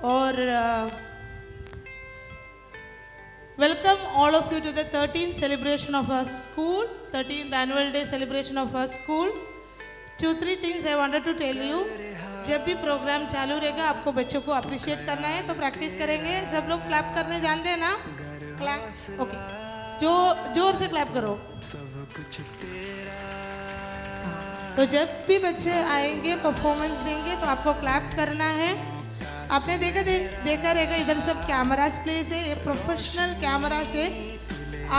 और welcome all of you to the 13th celebration of our school, 13th annual day celebration of our school. 2-3 things I wanted to tell you. जब भी programme चालू रहेगा आपको बच्चों को appreciate करना है, तो प्रैक्टिस करेंगे. सब लोग क्लैप करने जानते हैं ना? Clap, okay. जोर से क्लैप करो. तो जब भी बच्चे आएंगे परफॉर्मेंस देंगे तो आपको क्लैप करना है. आपने देखा रहेगा इधर सब कैमरास प्लेस है, ये प्रोफेशनल कैमरा से.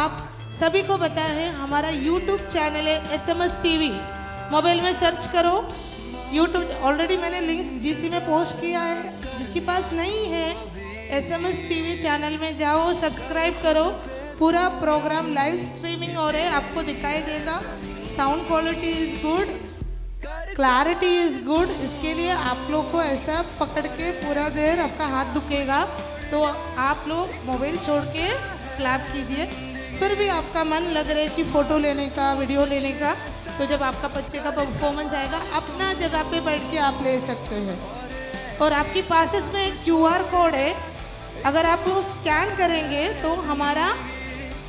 आप सभी को पता है हमारा यूट्यूब चैनल है SMS TV. मोबाइल में सर्च करो यूट्यूब. ऑलरेडी मैंने लिंक्स GC में पोस्ट किया है. जिसके पास नहीं है SMS TV चैनल में जाओ, सब्सक्राइब करो. पूरा प्रोग्राम लाइव स्ट्रीमिंग हो रहा है, आपको दिखाई देगा. Sound quality is good, clarity is good. इसके लिए आप लोग को ऐसा पकड़ के पूरा देर आपका हाथ दुखेगा, तो आप लोग मोबाइल छोड़ के क्लैप कीजिए. फिर भी आपका मन लग रहा है कि फ़ोटो लेने का, वीडियो लेने का, तो जब आपका बच्चे का परफॉर्मेंस आएगा अपना जगह पे बैठ के आप ले सकते हैं. और आपकी पासेस में एक QR कोड है, अगर आप वो स्कैन करेंगे तो हमारा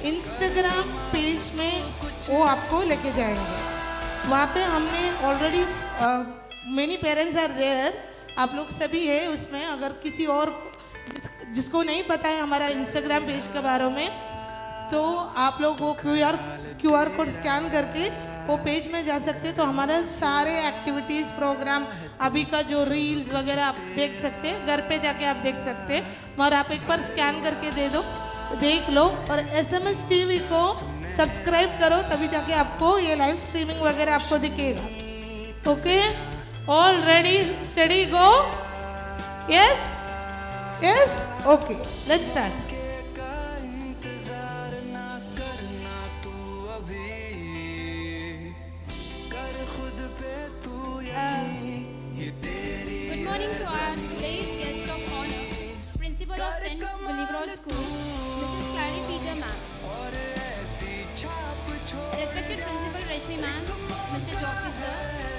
इंस्टाग्राम पेज में वो आपको लेके जाएंगे. वहाँ पे हमने already many parents are there, आप लोग सभी है उसमें. अगर किसी और जिसको नहीं पता है हमारा इंस्टाग्राम पेज के बारे में, तो आप लोग वो QR कोड स्कैन करके वो पेज में जा सकते हैं. तो हमारा सारे एक्टिविटीज़ प्रोग्राम अभी का जो रील्स वगैरह आप देख सकते हैं, घर पे जाके आप देख सकते हैं. मगर आप एक बार स्कैन करके देख लो. और SMS TV को सब्सक्राइब करो, तभी जाके आपको ये लाइव स्ट्रीमिंग वगैरह आपको दिखेगा. Okay, all ready, study, go. Yes, okay, let's start. Good morning to our today's guest of honor, Principal of St. Willibrord School, Mrs. Clary Peter ma'am. Respected Principal Rashmi ma'am, Mr. Jockey sir,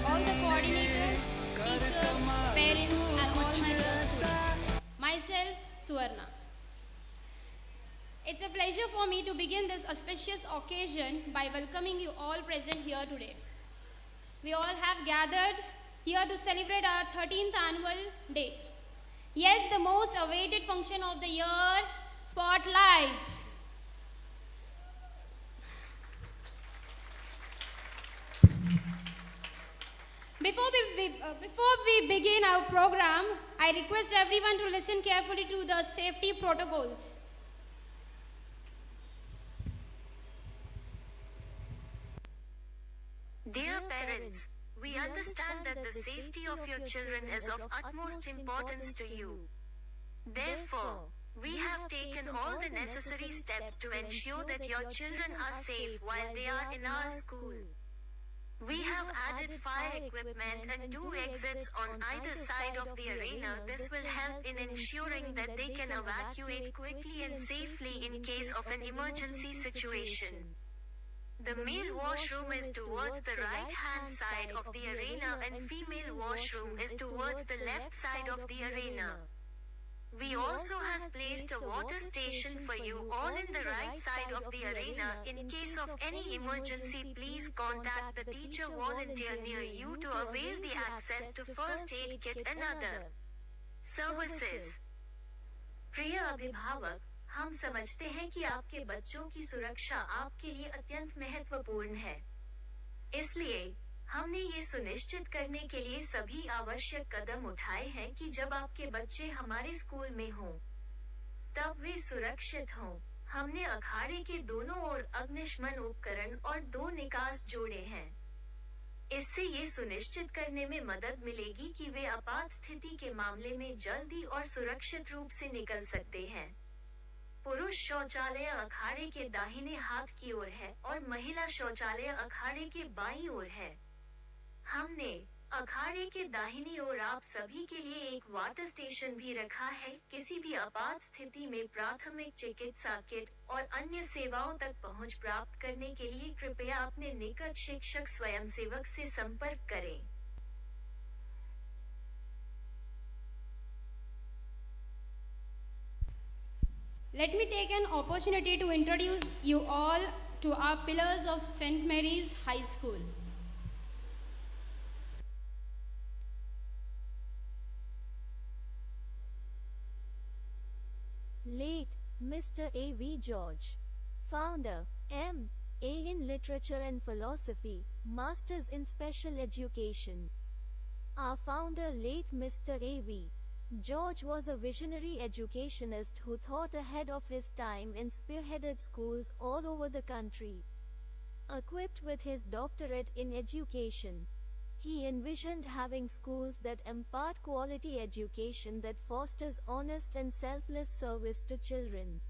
all the coordinators, teachers, parents and all my dear students. Myself, Suvarna. It's a pleasure for me to begin this auspicious occasion by welcoming you all present here today. We all have gathered here to celebrate our 13th annual day. Yes, the most awaited function of the year, Spotlight. Before we begin our program, I request everyone to listen carefully to the safety protocols. Dear parents, we understand that the safety of your children is of utmost importance to you. Therefore, we have taken all the necessary steps to ensure that your children are safe while they are in our school. We have added fire equipment and 2 exits on either side of the arena. This will help in ensuring that they can evacuate quickly and safely in case of an emergency situation. The male washroom is towards the right-hand side of the arena and female washroom is towards the left side of the arena. We also has placed a water station for you all in the right side of the arena. In case of any emergency, please contact the teacher volunteer near you to avail the access to first aid kit and other services. प्रिय अभिभावक, हम समझते हैं कि आपके बच्चों की सुरक्षा आपके लिए अत्यंत महत्वपूर्ण है. इसलिए हमने ये सुनिश्चित करने के लिए सभी आवश्यक कदम उठाए हैं कि जब आपके बच्चे हमारे स्कूल में हों, तब वे सुरक्षित हों. हमने अखाड़े के दोनों ओर अग्निशमन उपकरण और 2 निकास जोड़े हैं. इससे ये सुनिश्चित करने में मदद मिलेगी कि वे आपात स्थिति के मामले में जल्दी और सुरक्षित रूप से निकल सकते हैं. पुरुष शौचालय अखाड़े के दाहिने हाथ की ओर है और महिला शौचालय अखाड़े के बाईं ओर है. हमने अखाड़े के दाहिनी ओर आप सभी के लिए एक वाटर स्टेशन भी रखा है. किसी भी आपात स्थिति में प्राथमिक चिकित्सा किट और अन्य सेवाओं तक पहुंच प्राप्त करने के लिए कृपया अपने निकट शिक्षक स्वयंसेवक से संपर्क करें. Let me take an opportunity to introduce you all to our pillars of St. Mary's High School. Late Mr. A.V. George. Founder, M.A. in Literature and Philosophy, Masters in Special Education. Our founder, late Mr. A.V. George, was a visionary educationist who thought ahead of his time and spearheaded schools all over the country. Equipped with his doctorate in education, he envisioned having schools that impart quality education that fosters honest and selfless service to children.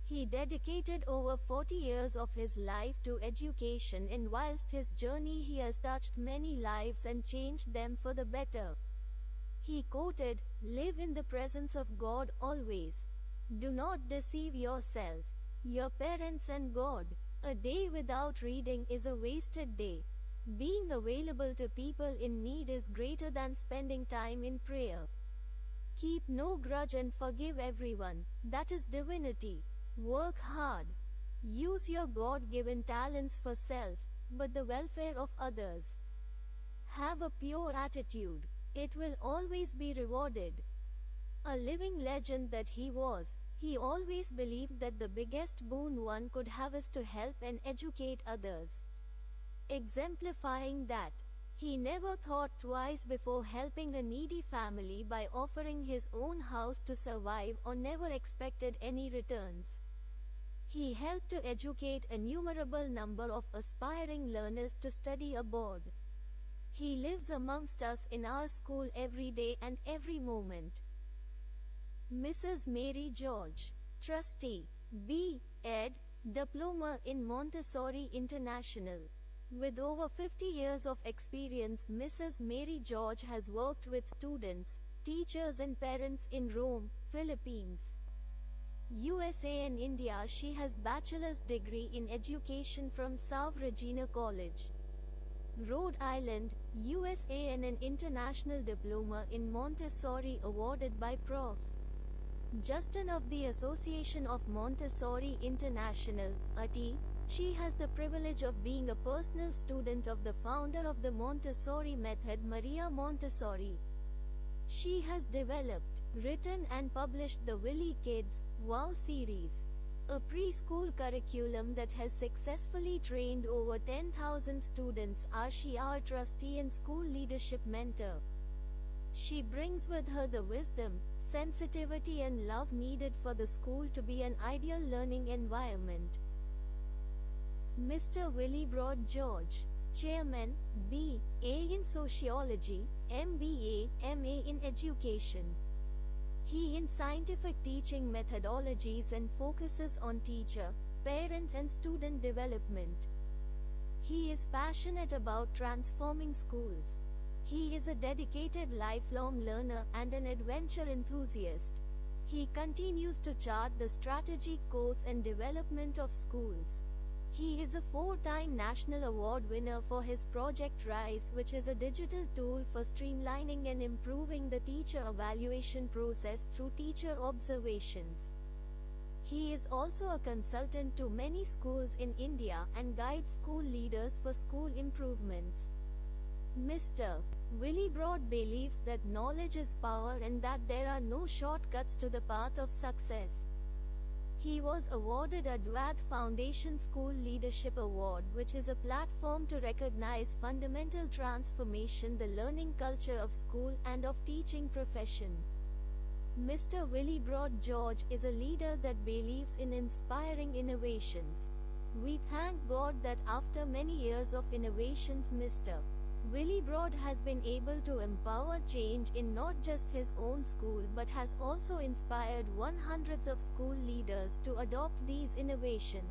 He dedicated over 40 years of his life to education, and whilst his journey he has touched many lives and changed them for the better. He quoted, "Live in the presence of God always. Do not deceive yourself, your parents and God. A day without reading is a wasted day. Being available to people in need is greater than spending time in prayer. Keep no grudge and forgive everyone. That is divinity. Work hard. Use your God-given talents for self, but the welfare of others. Have a pure attitude. It will always be rewarded." A living legend that he was, he always believed that the biggest boon one could have is to help and educate others. Exemplifying that, he never thought twice before helping a needy family by offering his own house to survive, or never expected any returns. He helped to educate a innumerable number of aspiring learners to study abroad. He lives amongst us in our school every day and every moment. Mrs. Mary George, Trustee, B.Ed. Diploma in Montessori International. With over 50 years of experience, Mrs. Mary George has worked with students, teachers and parents in Rome, Philippines, USA and India. She has bachelor's degree in education from South Regina College, Rhode Island, USA, and an international diploma in Montessori awarded by Prof. Justin of the Association of Montessori International, ATI. She has the privilege of being a personal student of the founder of the Montessori method, Maria Montessori. She has developed, written and published the Willie Kids Wow series, a preschool curriculum that has successfully trained over 10,000 students. She our trustee and school leadership mentor. She brings with her the wisdom, sensitivity and love needed for the school to be an ideal learning environment. Mr. Willibrod George, Chairman, B.A. in Sociology, MBA, MA in Education. He in scientific teaching methodologies and focuses on teacher, parent and student development. He is passionate about transforming schools. He is a dedicated lifelong learner and an adventure enthusiast. He continues to chart the strategic course and development of schools. He is a 4-time National Award winner for his Project Rise, which is a digital tool for streamlining and improving the teacher evaluation process through teacher observations. He is also a consultant to many schools in India and guides school leaders for school improvements. Mr. Willibrod believes that knowledge is power and that there are no shortcuts to the path of success. He was awarded a Dwath Foundation School Leadership Award, which is a platform to recognize fundamental transformation, the learning culture of school and of teaching profession. Mr. Willibrod George is a leader that believes in inspiring innovations. We thank God that after many years of innovations, Mr. Willibrod has been able to empower change in not just his own school but has also inspired hundreds of school leaders to adopt these innovations.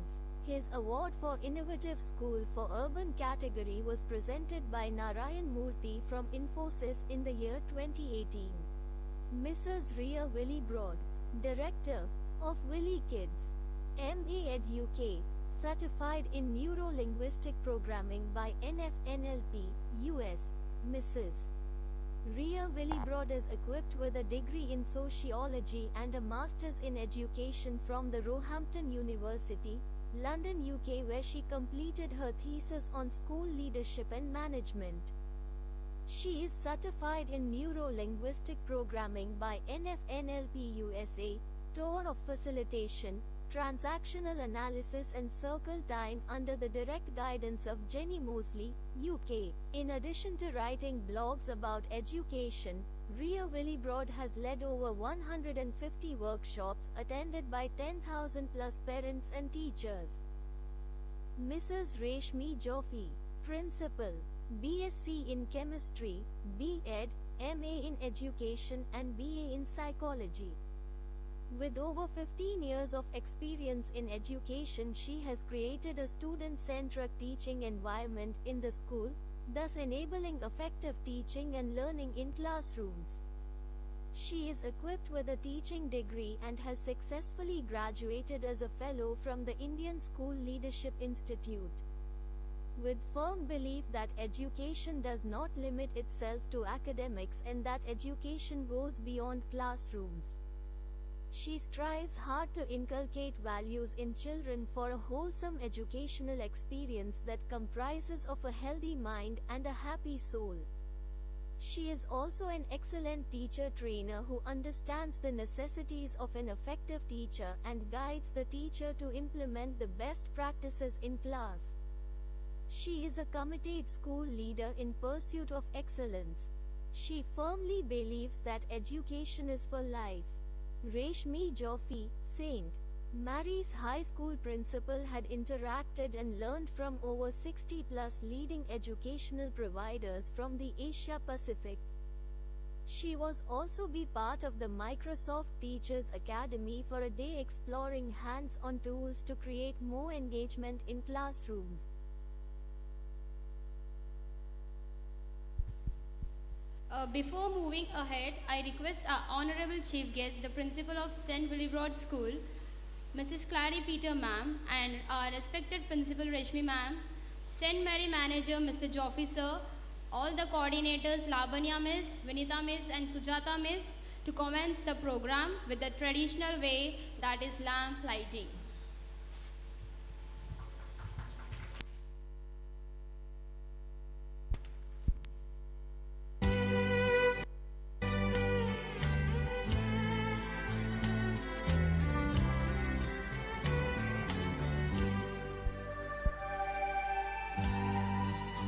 His award for Innovative School for Urban category was presented by Narayan Murthy from Infosys in the year 2018. Mrs. Ria Willibrod, Director of Willie Kids, MA Ed UK, certified in Neuro-Linguistic Programming by NFNLP, US, Mrs. Ria Willibrod is equipped with a degree in sociology and a master's in education from the Roehampton University, London, UK, where she completed her thesis on school leadership and management. She is certified in neuro-linguistic programming by NFNLP USA, tour of facilitation, transactional analysis and circle time under the direct guidance of Jenny Mosley, UK. In addition to writing blogs about education, Ria Willibrod has led over 150 workshops attended by 10,000 plus parents and teachers. Mrs. Reshmi Joffe, Principal, BSc in Chemistry, B.Ed, MA in Education and BA in Psychology. With over 15 years of experience in education, she has created a student-centric teaching environment in the school, thus enabling effective teaching and learning in classrooms. She is equipped with a teaching degree and has successfully graduated as a fellow from the Indian School Leadership Institute. With firm belief that education does not limit itself to academics and that education goes beyond classrooms, she strives hard to inculcate values in children for a wholesome educational experience that comprises of a healthy mind and a happy soul. She is also an excellent teacher trainer who understands the necessities of an effective teacher and guides the teacher to implement the best practices in class. She is a committed school leader in pursuit of excellence. She firmly believes that education is for life. Reshmi Joffe, St. Mary's High School principal, had interacted and learned from over 60 plus leading educational providers from the Asia Pacific. She was also be part of the Microsoft Teachers Academy for a day exploring hands-on tools to create more engagement in classrooms. Before moving ahead, I request our Honorable Chief Guest, the Principal of St. Willibrod School, Mrs. Clary Peter Ma'am, and our respected Principal Reshmi Ma'am, St. Mary Manager Mr. Joffe Sir, all the coordinators Labanya Miss, Vinita Miss and Sujata Miss, to commence the program with the traditional way, that is lamp lighting.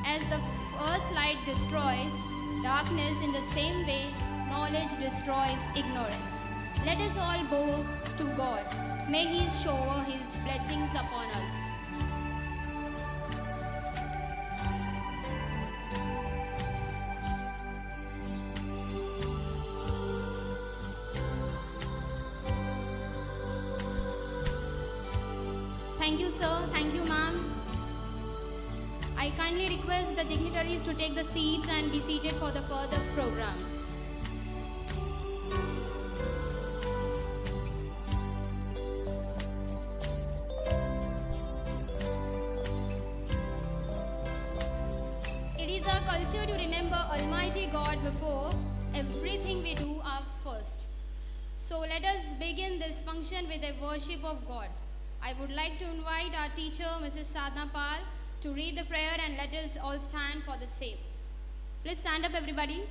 As the first light destroys darkness, in the same way, knowledge destroys ignorance. Let us all bow to God. May He shower His blessings upon us. Thank you, sir. Thank you, ma'am. I kindly request the dignitaries to take the seats and be seated for the further program. It is our culture to remember Almighty God before everything we do up first. So let us begin this function with a worship of God. I would like to invite our teacher, Mrs. Sadhna Pal, to read the prayer, and let us all stand for the same. Please stand up, everybody.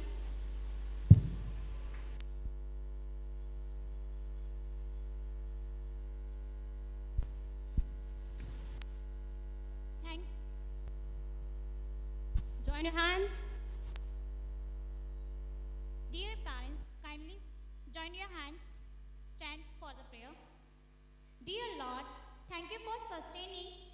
Join your hands. Dear parents, kindly join your hands. Stand for the prayer. Dear Lord, thank you for sustaining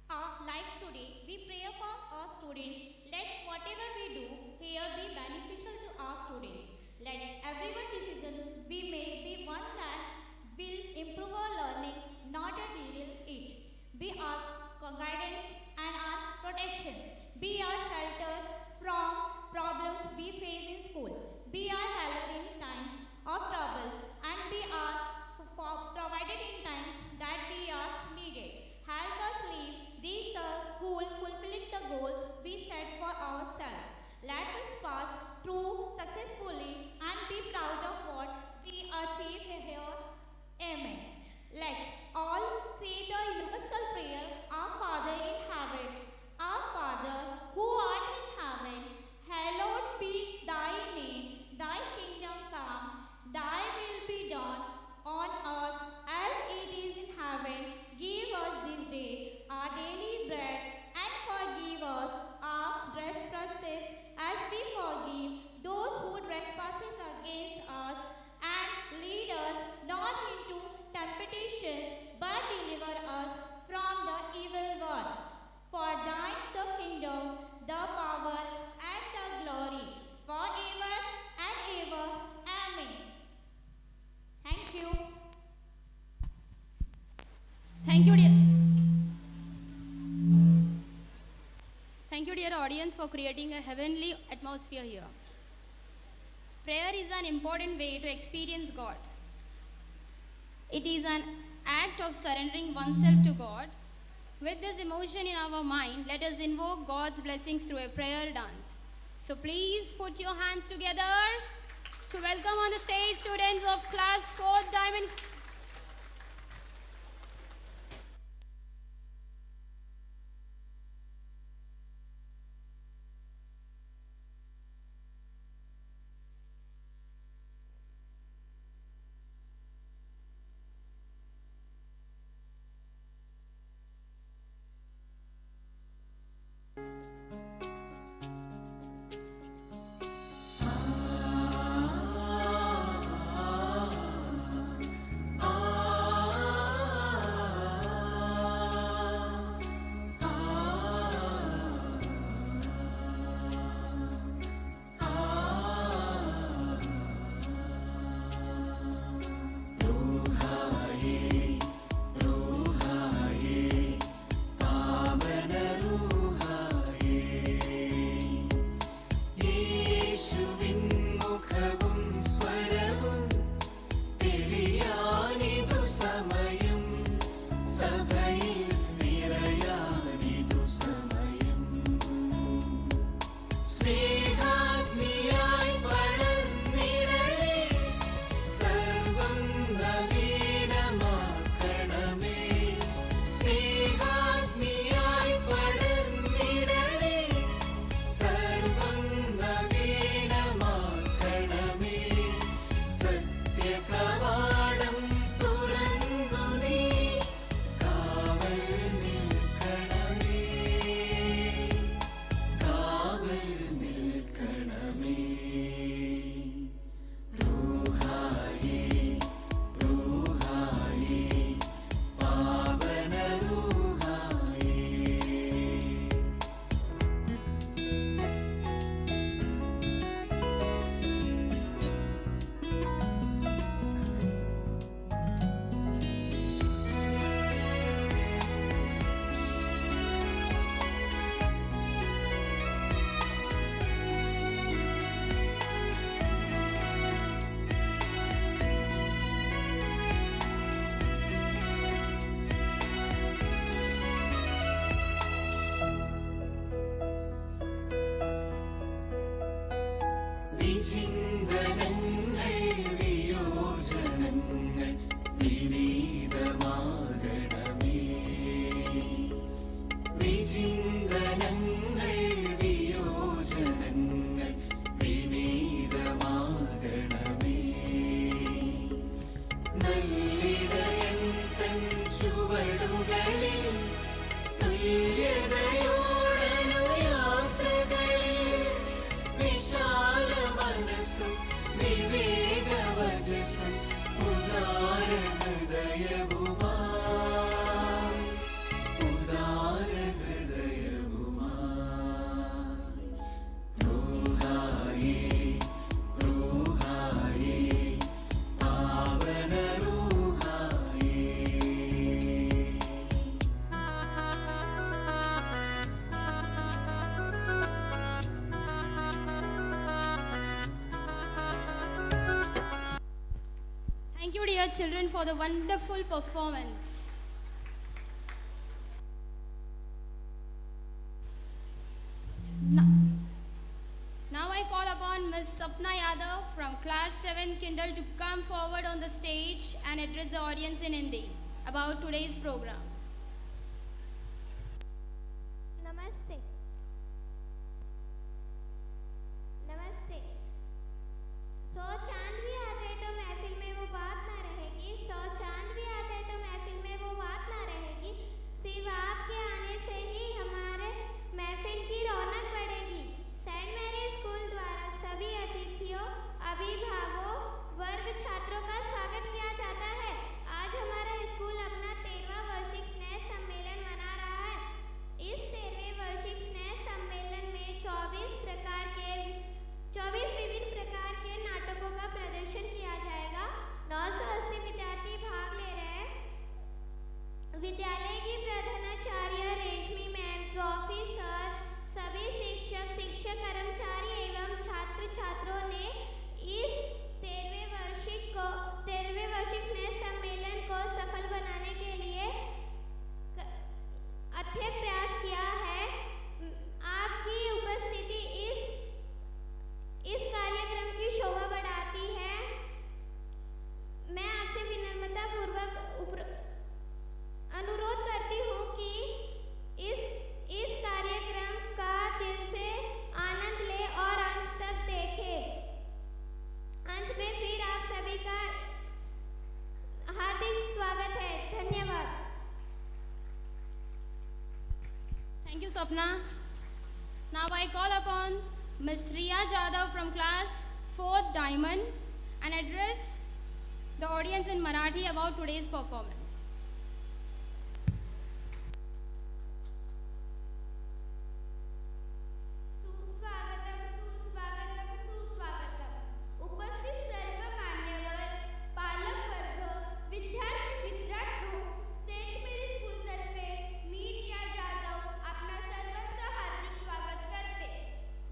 our lives today. We pray for our students. Let whatever we do here be beneficial to our students. Let every decision we make be one that will improve our learning, not a derail it. Be our guidance and our protections. Be our shelter from problems we face in school. Be our helper in times of trouble, and be our provided in times that we are needed. Help us leave this school fulfilling the goals we set for ourselves. Let us pass through success Thank you, dear audience, for creating a heavenly atmosphere here. Prayer is an important way to experience God. It is an act of surrendering oneself to God. With this emotion in our mind, let us invoke God's blessings through a prayer dance. So please put your hands together to welcome on the stage students of class 4th Diamond. Thank you, dear children, for the wonderful performance. Now I call upon Ms. Sapna Yadav from class 7 Kindle to come forward on the stage and address the audience in Hindi about today's program. नमस्ते नमस्ते 100 चांद भी आ जाए तो महफिल में वो बात ना रहेगी 100 चांद भी आ जाए तो महफिल में वो बात ना रहेगी सिर्फ आपके आने से ही हमारे महफिल की रौनक बढ़ेगी सेंट मैरी स्कूल द्वारा सभी अतिथियों अभिभावकों वर्ग छात्रों का स्वागत किया जाता है आज हमारा स्कूल अपना 13वां वार्षिक Sapna. Now I call upon Ms. Riya Jadhav from class 4th Diamond and address the audience in Marathi about today's performance. सुस्वागतम सुस्वागतम सुस्वागतम. उपस्थित सर्व मान्यवर, पालक वर्ग, विद्यार्थी मित्रांनो, सेंट मेरी स्कूलतर्फे मी रिया जाधव आपणा सर्वांचं हार्दिक स्वागत करते.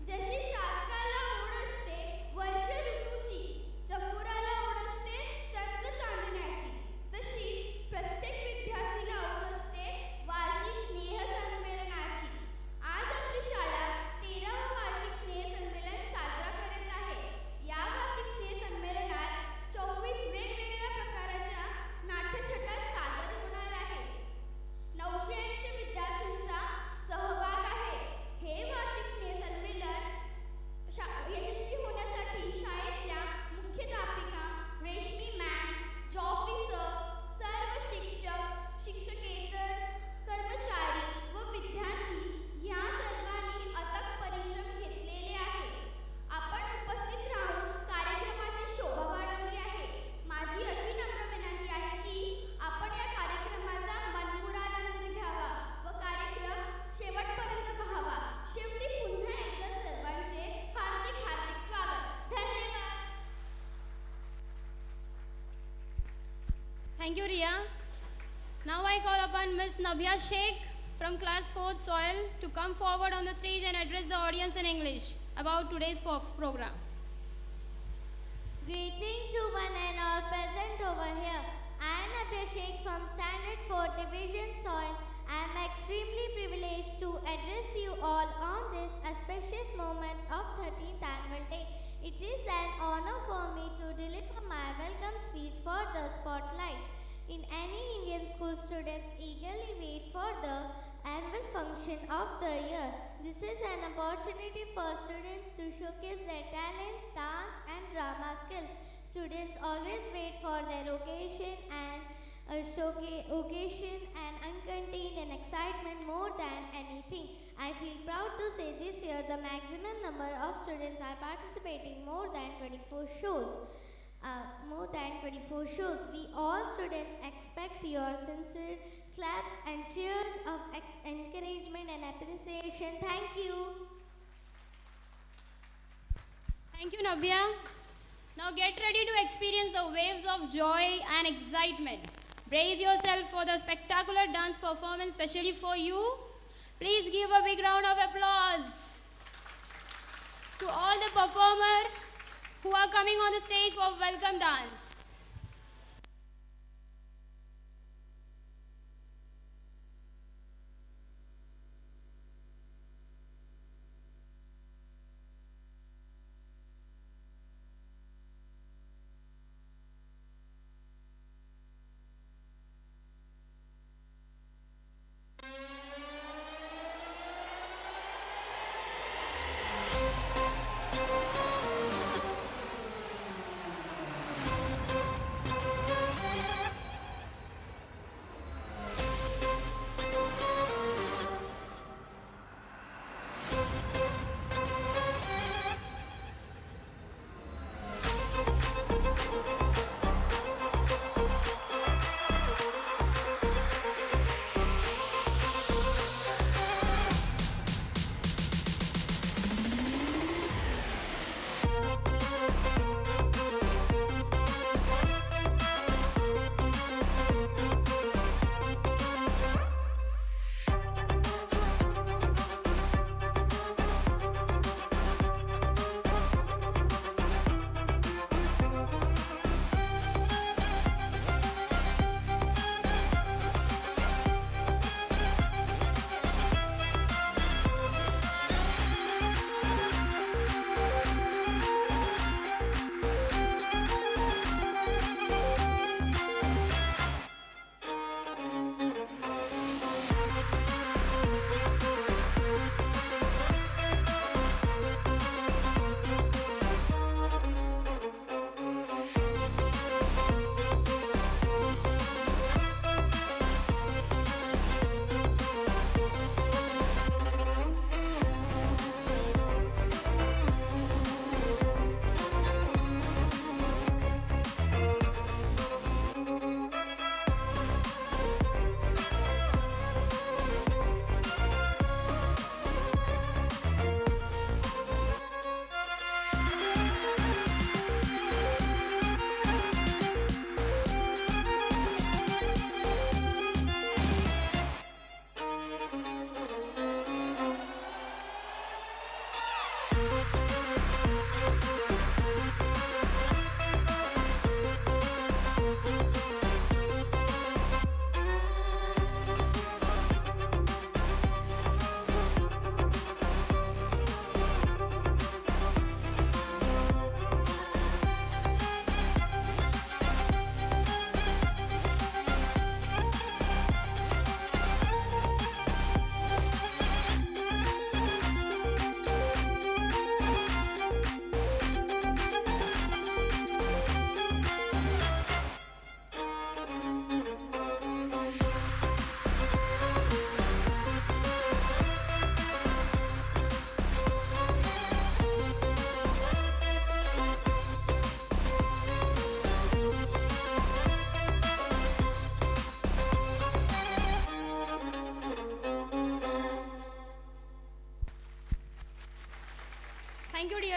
जशी चातकाला ओढ असते वर्ष ऋतूची, चकोराला ओढ असते चंद्र चांदण्याची, तशीच प्रत्येक विद्यार्थीला ओढ असते वार्षिक स्नेह संमेलनाची. आज आपली शाळा 13वा वार्षिक स्नेह संमेलन साजरा करत आहे. या वार्षिक स्नेह संमेलनात 24 वेगवेगळ्या प्रकारच्या नाट्यछटा सादर होणार आहेत. 980 विद्यार्थ्यांचा सहभाग आहे. हे वार्षिक स्नेह संमेलन यशस्वी होण्यासाठी शाळेतल्या मुख्याध्यापिका रेशमी मॅम, जॉफी सर, सर्व शिक्षक, शिक्षकेतर कर्मचारी व विद्यार्थी या सर्वांनी अथक परिश्रम घेतलेले आहे. आपण उपस्थित राहून कार्यक्रमाची शोभा वाढवली आहे. माझी अशी नम्र विनंती आहे की आपण या कार्यक्रमाचा मनमुराद आनंद घ्यावा व कार्यक्रम शेवटपर्यंत पाहावा. शेवटी पुन्हा एकदा सर्वांचे हार्दिक हार्दिक स्वागत. धन्यवाद. Thank you, Riya. Now I call upon Ms. Nabia Sheikh from class 4th Soil to come forward on the stage and address the audience in English about today's program. Greeting to one and all present over here. I am Nabia Sheikh from Standard 4 Division Soil. I am extremely privileged to address you all on this auspicious moment of 13th Annual Day. It is an honor for me to deliver my welcome speech for the spotlight. In any Indian school, students eagerly wait for the annual function of the year. This is an opportunity for students to showcase their talents, dance and drama skills. Students always wait for their occasion and uncontained in excitement more than anything. I feel proud to say this year the maximum number of students are participating more than 24 shows. We all students expect your sincere claps and cheers of encouragement and appreciation. Thank you. Thank you, Nabia. Now get ready to experience the waves of joy and excitement. Brace yourself for the spectacular dance performance specially for you. Please give a big round of applause to all the performers who are coming on the stage for welcome dance.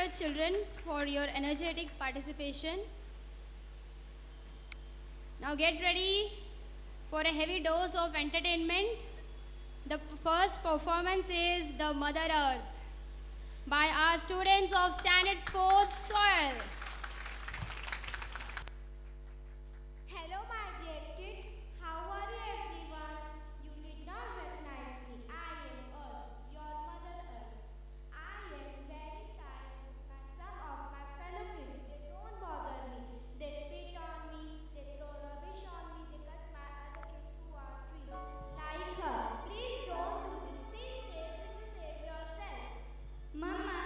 dear children, for your energetic participation. Now get ready for a heavy dose of entertainment. The first performance is The Mother Earth by our students of Standard 4th Soil. Hello, my dear kids. How are you, everyone? You did not recognize me. I am Earth, your Mother Earth. I am very tired. Some of my fellow kids, they don't bother me. They spit on me. They throw rubbish on me. They cut my other kids who are trees. Like her. Please don't do this. Please save yourself. Mama.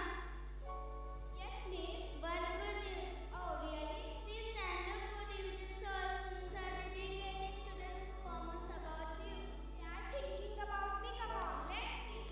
Yes, Neil. One good news. Oh, really? See, Standard 4 Division Soil students are dedicating today's performance about you. They are thinking about me. Come on, let's see.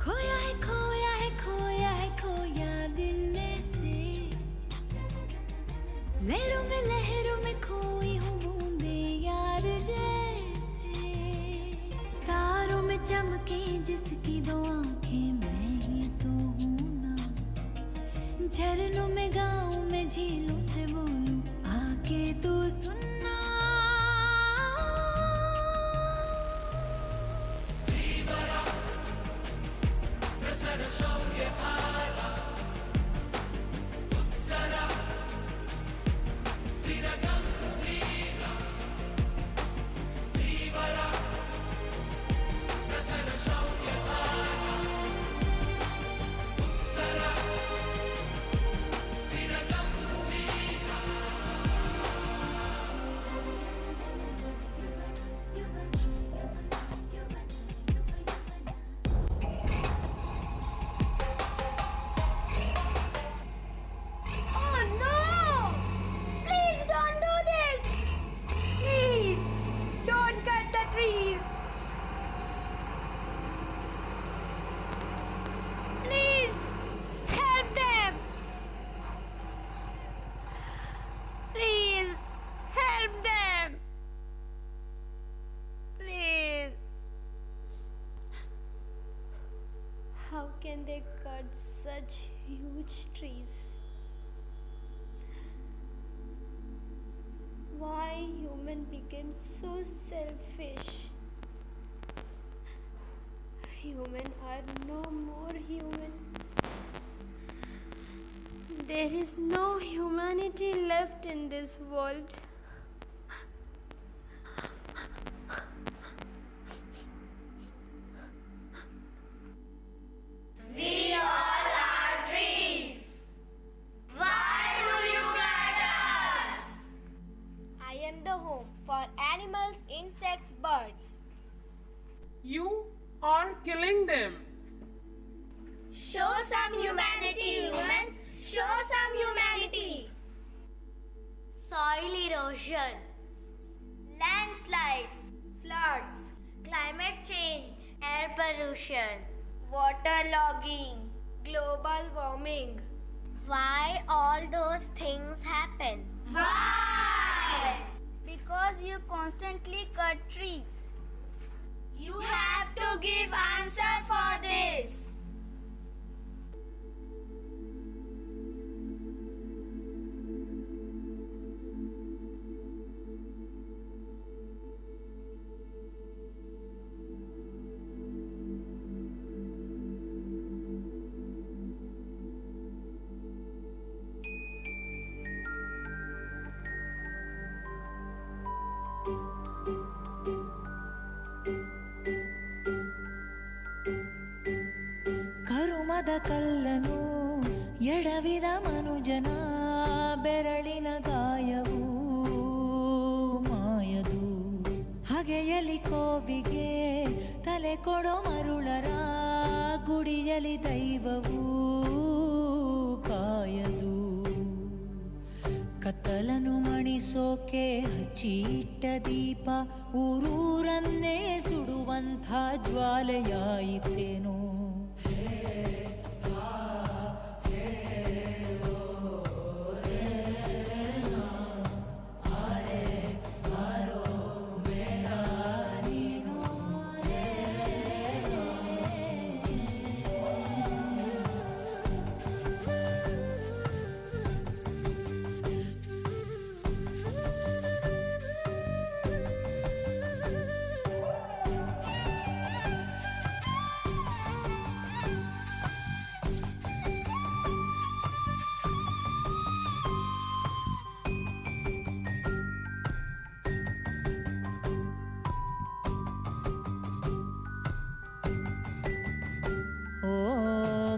खोया है खोया है खोया है खोया दिल से लहरों में खोई हूँ बूंदे यार जैसे तारों में चमके जिसकी दो आंखें मैं ही तो हूँ ना झरनों में गाँव में झीलों से बोलूं आके तू सुनना How can they cut such huge trees? Why human became so selfish? Human are no more human. There is no humanity left in this world. We all are trees. Why do you cut us? I am the home for animals, insects, birds. You are killing them. Show some humanity, human. Show some humanity. Soil erosion, landslides, floods, climate change, air pollution, waterlogging, global warming. Why all those things happen? Why? Because you constantly cut trees. You have to give answer for this. ಕರುಮದ ಕಲ್ಲನು ಎಡವಿದ ಮನುಜನ ಬೆರಳಿನ ಗಾಯವು ಮಾಯದು ಹಗೆಯಲಿ ಕೋವಿಗೆ ತಲೆ ಕೊಡೋ ಮರುಳರ ಗುಡಿಯಲಿ ದೈವವು ಕಾಯದು ಕತ್ತಲನು ಮಣಿಸೋಕೆ ಹಚ್ಚಿಟ್ಟ ದೀಪ ಊರೂರನ್ನೇ ಸುಡುವಂಥ ಜ್ವಾಲೆಯಾಯಿತೇನೋ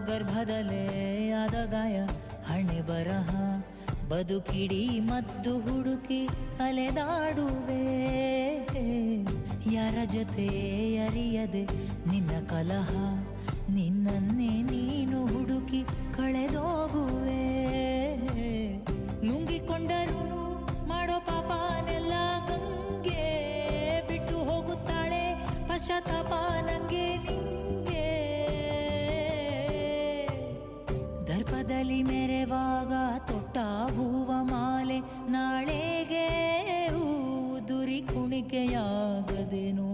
ಗರ್ಭದಲ್ಲೇ ಆದ ಗಾಯ ಹಣೆ ಬರಹ ಬದುಕಿಡಿ ಮದ್ದು ಹುಡುಕಿ ಅಲೆದಾಡುವೆ ಯಾರ ಜೊತೆ ಅರಿಯದೆ ನಿನ್ನ ಕಲಹ ನಿನ್ನನ್ನೇ ನೀನು ಹುಡುಕಿ ಕಳೆದೋಗುವೆ ನುಂಗಿಕೊಂಡರೂ ಮಾಡೋ ಪಾಪನೆಲ್ಲ ಗಂಗೆ ಬಿಟ್ಟು ಹೋಗುತ್ತಾಳೆ ಪಶ್ಚಾತ್ತಾಪ ನಂಗೆ ನಿಂಗೆ ದರ್ಪದಲ್ಲಿ ಮೆರೆವಾಗ ತೊಟ್ಟ ಹೂವ ಮಾಲೆ ನಾಳೆಗೆ ಉದುರಿ ಕುಣಿಕೆಯಾಗದೇನು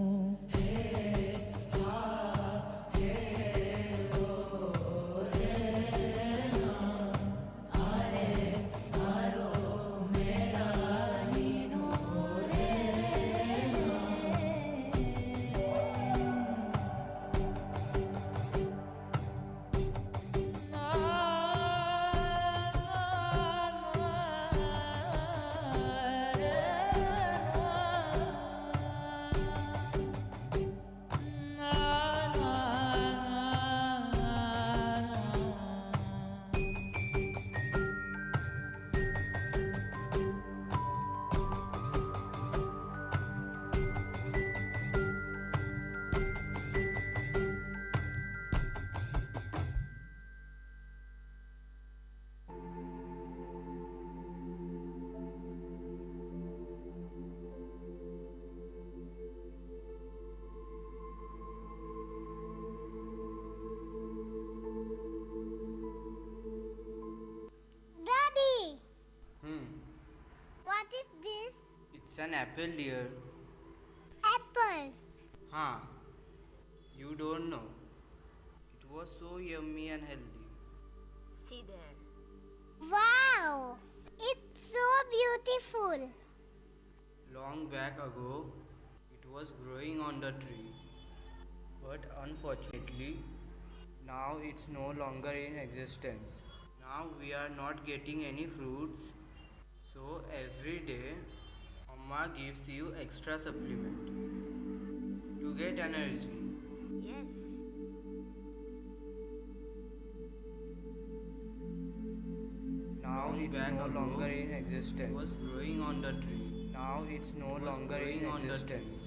What is this? It's an apple, dear. Apple. Huh. You don't know. It was so yummy and healthy. See there. Wow! It's so beautiful. Long back ago, it was growing on the tree. But unfortunately, now it's no longer in existence. Now we are not getting any fruits. So every day, Amma gives you extra supplement to get energy. Yes. Now it's no longer in existence. It was growing on the tree. Now it's no longer in existence.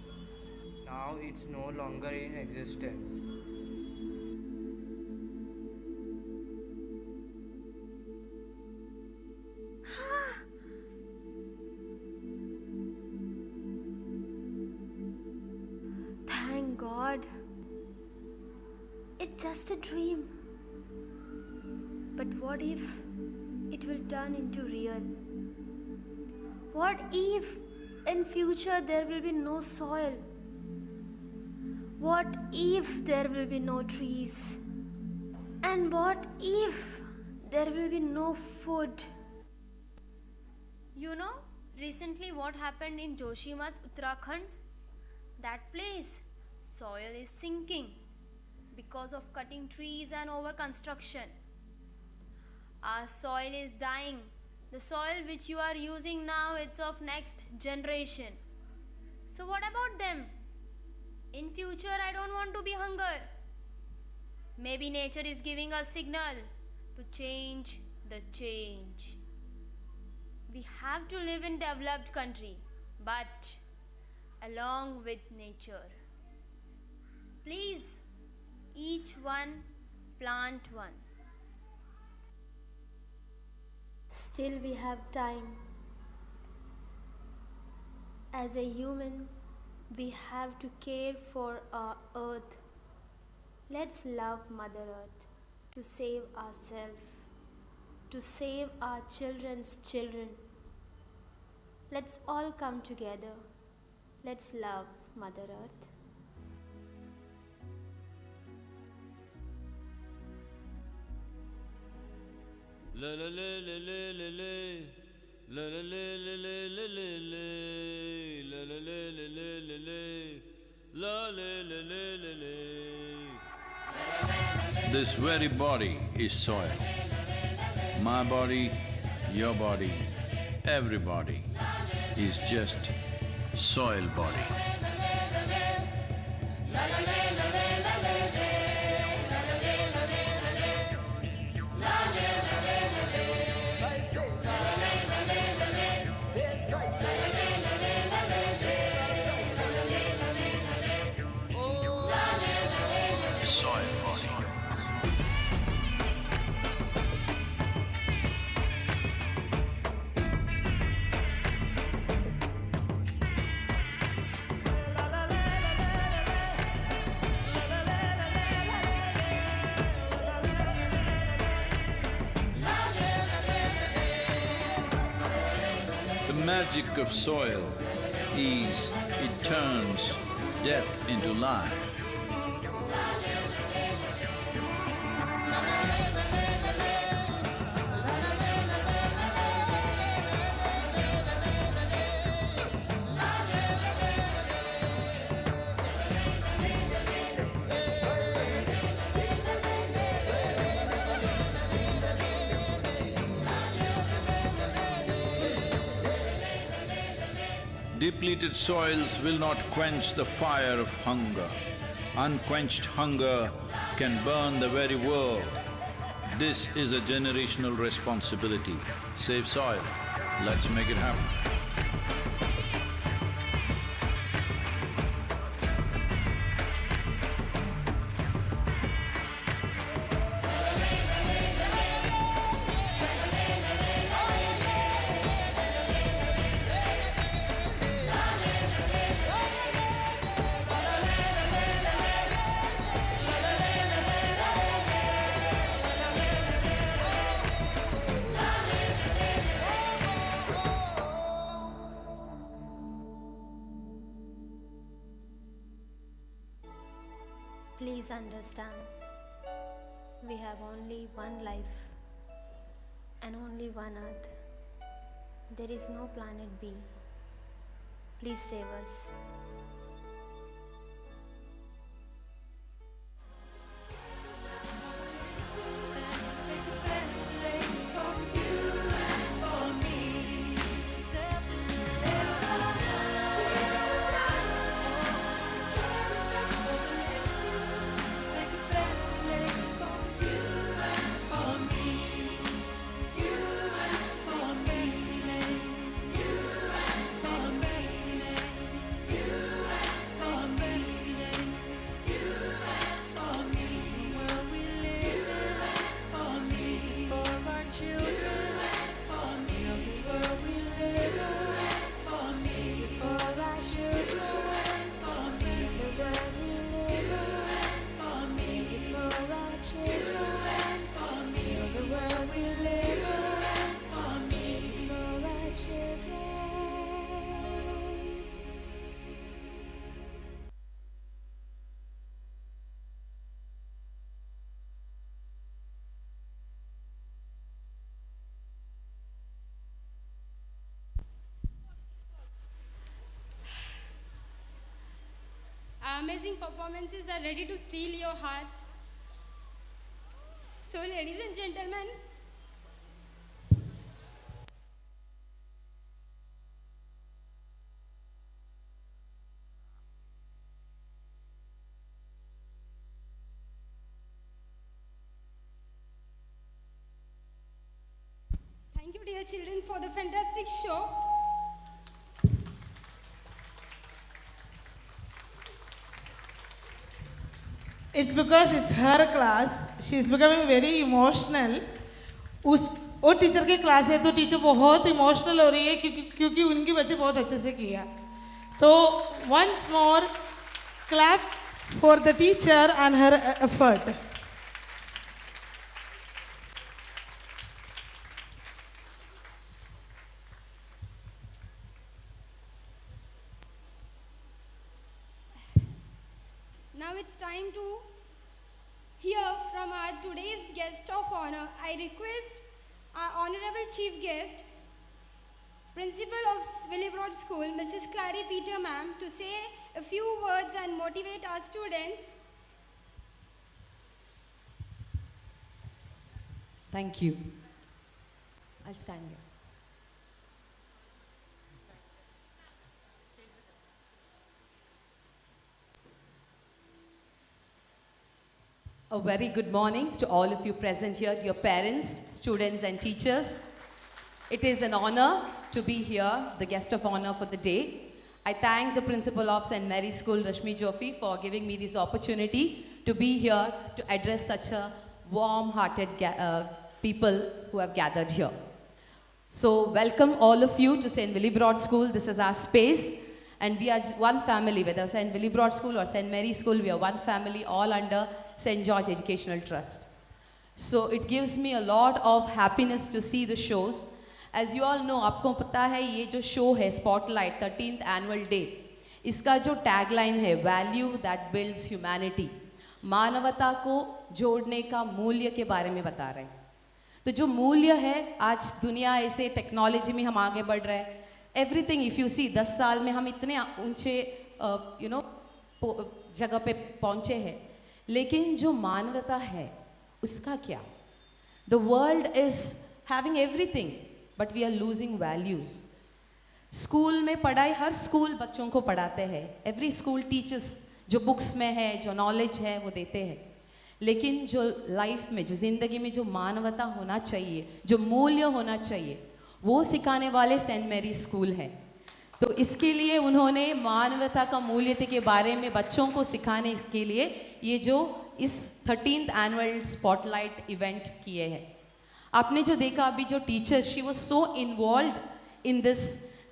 Now it's no longer in existence. Thank God. It's just a dream. But what if it will turn into real? What if in future there will be no soil? What if there will be no trees? And what if there will be no food? You know, recently what happened in Joshimath, Uttarakhand? That place, soil is sinking because of cutting trees and over construction. Our soil is dying. The soil which you are using now, it's of next generation. So what about them? In future, I don't want to be hunger. Maybe nature is giving a signal to change the change. We have to live in developed country, but along with nature. Please, each one plant one. Still we have time. As a human, we have to care for our earth. Let's love Mother Earth to save ourselves, to save our children's children. Let's all come together. Let's love Mother Earth. La la la la la la la la la la la la la la la la la la la la. This very body is soil. My body, your body, everybody is just soil body. The magic of soil is it turns death into life. Depleted soils will not quench the fire of hunger. Unquenched hunger can burn the very world. This is a generational responsibility. Save soil. Let's make it happen. Please understand, we have only one life and only one earth. There is no planet B. Please save us. amazing performances are ready to steal your hearts. So, ladies and gentlemen, thank you, dear children, for the fantastic show. It's because it's her class. She's becoming very emotional. उस वो teacher की class है तो teacher बहुत emotional हो रही है क्योंकि उनके बच्चे बहुत अच्छे से किया. तो once more clap for the teacher and her effort. Now it's time to hear from our today's guest of honor. I request our honorable chief guest, Principal of Willibrord School, Mrs. Clary Peter ma'am, to say a few words and motivate our students. Thank you. I'll stand here. A very good morning to all of you present here, dear parents, students and teachers. It is an honor to be here, the guest of honor for the day. I thank the principal of St. Mary's School, Rashmi Jofi, for giving me this opportunity to be here to address such a warm-hearted people who have gathered here. So welcome all of you to St. Willibrord School. This is our space. And we are one family, whether St. Willibrord School or St. Mary's School, we are one family, all under St. George Educational Trust. So it gives me a lot of happiness to see the shows. As you all know, आपको पता है ये जो show है Spotlight 13th Annual Day, इसका जो tagline है Value that builds humanity, मानवता को जोड़ने का मूल्य के बारे में बता रहे हैं. तो जो मूल्य है आज दुनिया ऐसे टेक्नोलॉजी में हम आगे बढ़ रहे हैं. Everything if you see 10 साल में हम इतने ऊंचे जगह पे पहुंचे हैं, लेकिन जो मानवता है उसका क्या? The world is having everything, but we are losing values. School में पढ़ाई हर स्कूल बच्चों को पढ़ाते हैं. Every school teaches जो बुक्स में है, जो नॉलेज है वो देते हैं. लेकिन जो लाइफ में, जो जिंदगी में जो मानवता होना चाहिए, जो मूल्य होना चाहिए, वो सिखाने वाले सेंट मैरी स्कूल है. तो इसके लिए उन्होंने मानवता का मूल्य के बारे में बच्चों को सिखाने के लिए ये जो इस 13th एनुअल स्पॉटलाइट इवेंट किए हैं. आपने जो देखा अभी जो teacher, she was so involved in this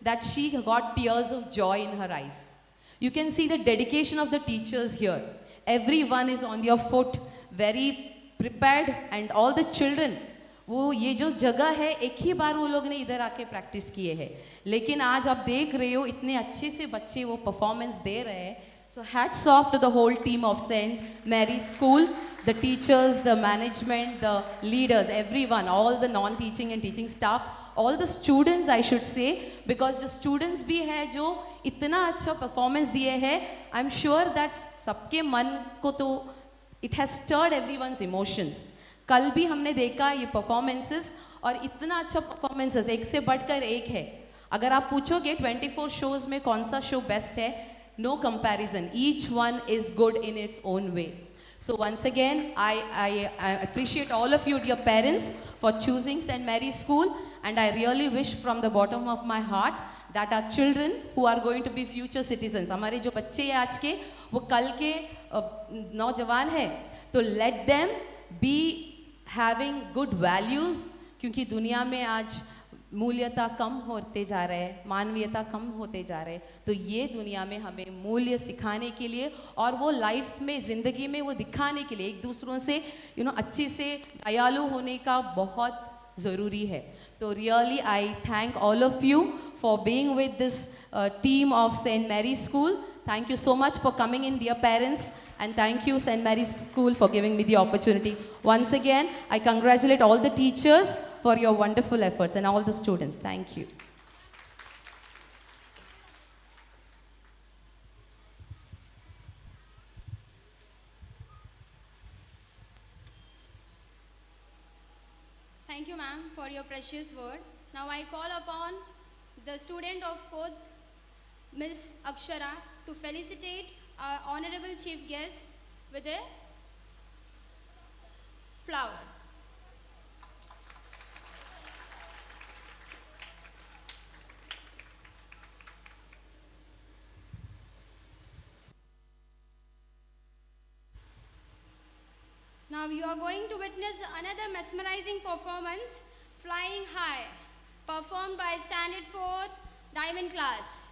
that she got tears of joy in her eyes. You can see the dedication of the teachers here. Everyone is on your foot, very prepared, and all the children. वो ये जो जगह है एक ही बार वो लोग ने इधर आके प्रैक्टिस किए हैं, लेकिन आज आप देख रहे हो इतने अच्छे से बच्चे वो परफॉर्मेंस दे रहे हैं. So hats off to the whole team of saint Mary school, the teachers, the management, the leaders, everyone, all the non teaching and teaching staff, all the students I should say, because जो students भी हैं जो इतना अच्छा performance दिए हैं, I am sure that सबके मन को तो it has stirred everyone's emotions. कल भी हमने देखा ये परफॉर्मेंसेस, और इतना अच्छा परफॉर्मेंसेस एक से बढ़कर एक है. अगर आप पूछोगे 24 शोज में कौन सा शो बेस्ट है, no comparison, each one is good in its own way. So once again, I appreciate all of you, dear parents, for choosing St. Mary's School, and I really wish from the bottom of my heart that our children who are going to be future citizens, हमारे जो बच्चे हैं आज के, वो कल के नौजवान हैं, तो let them be having good values, क्योंकि दुनिया में आज मूल्यता कम होते जा रहे हैं, मानवीयता कम होते जा रहे हैं. तो ये दुनिया में हमें मूल्य सिखाने के लिए और वो लाइफ में, ज़िंदगी में वो दिखाने के लिए एक दूसरों से अच्छे से दयालु होने का बहुत ज़रूरी है. तो really I thank all of you for being with this team of saint Mary school. Thank you so much for coming in, dear parents, and thank you St. Mary's School for giving me the opportunity. Once again, I congratulate all the teachers for your wonderful efforts and all the students. Thank you. for your precious word. Now I call upon the student of 4th, Miss Akshara, to felicitate our honorable chief guest with a flower. Now you are going to witness another mesmerizing performance, Flying High, performed by Standard 4th Diamond Class.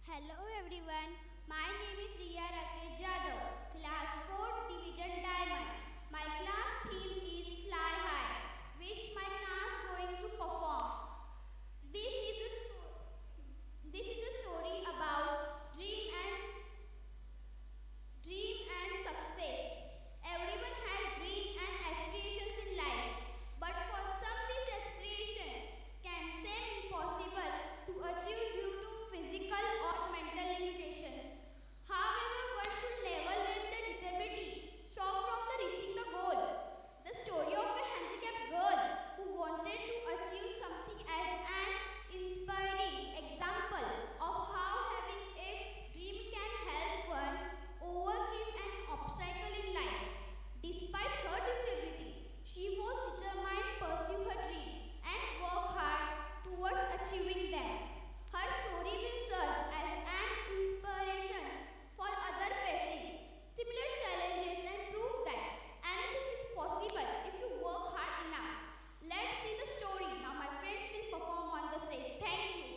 Hello everyone, my name is Riya Rakesh Jadhav, class 4th division Diamond. My class theme is Fly High, which my class going to perform. This is a story about dream and success. Everyone has dreams and aspirations in life, but for some these aspirations can seem impossible to achieve due to physical or mental limitations. However, one should never let the disability stop from reaching the goal. The story of a handicapped girl who wanted to achieve something as an inspiring example of how having a dream can help one overcome an obstacle in life. Despite her disability, she was determined to pursue her dream and work hard towards achieving them. Her story will serve as an inspiration for others facing similar challenges and prove that anything is possible if you work hard enough. Let's see the story. Now my friends will perform on the stage. Thank you.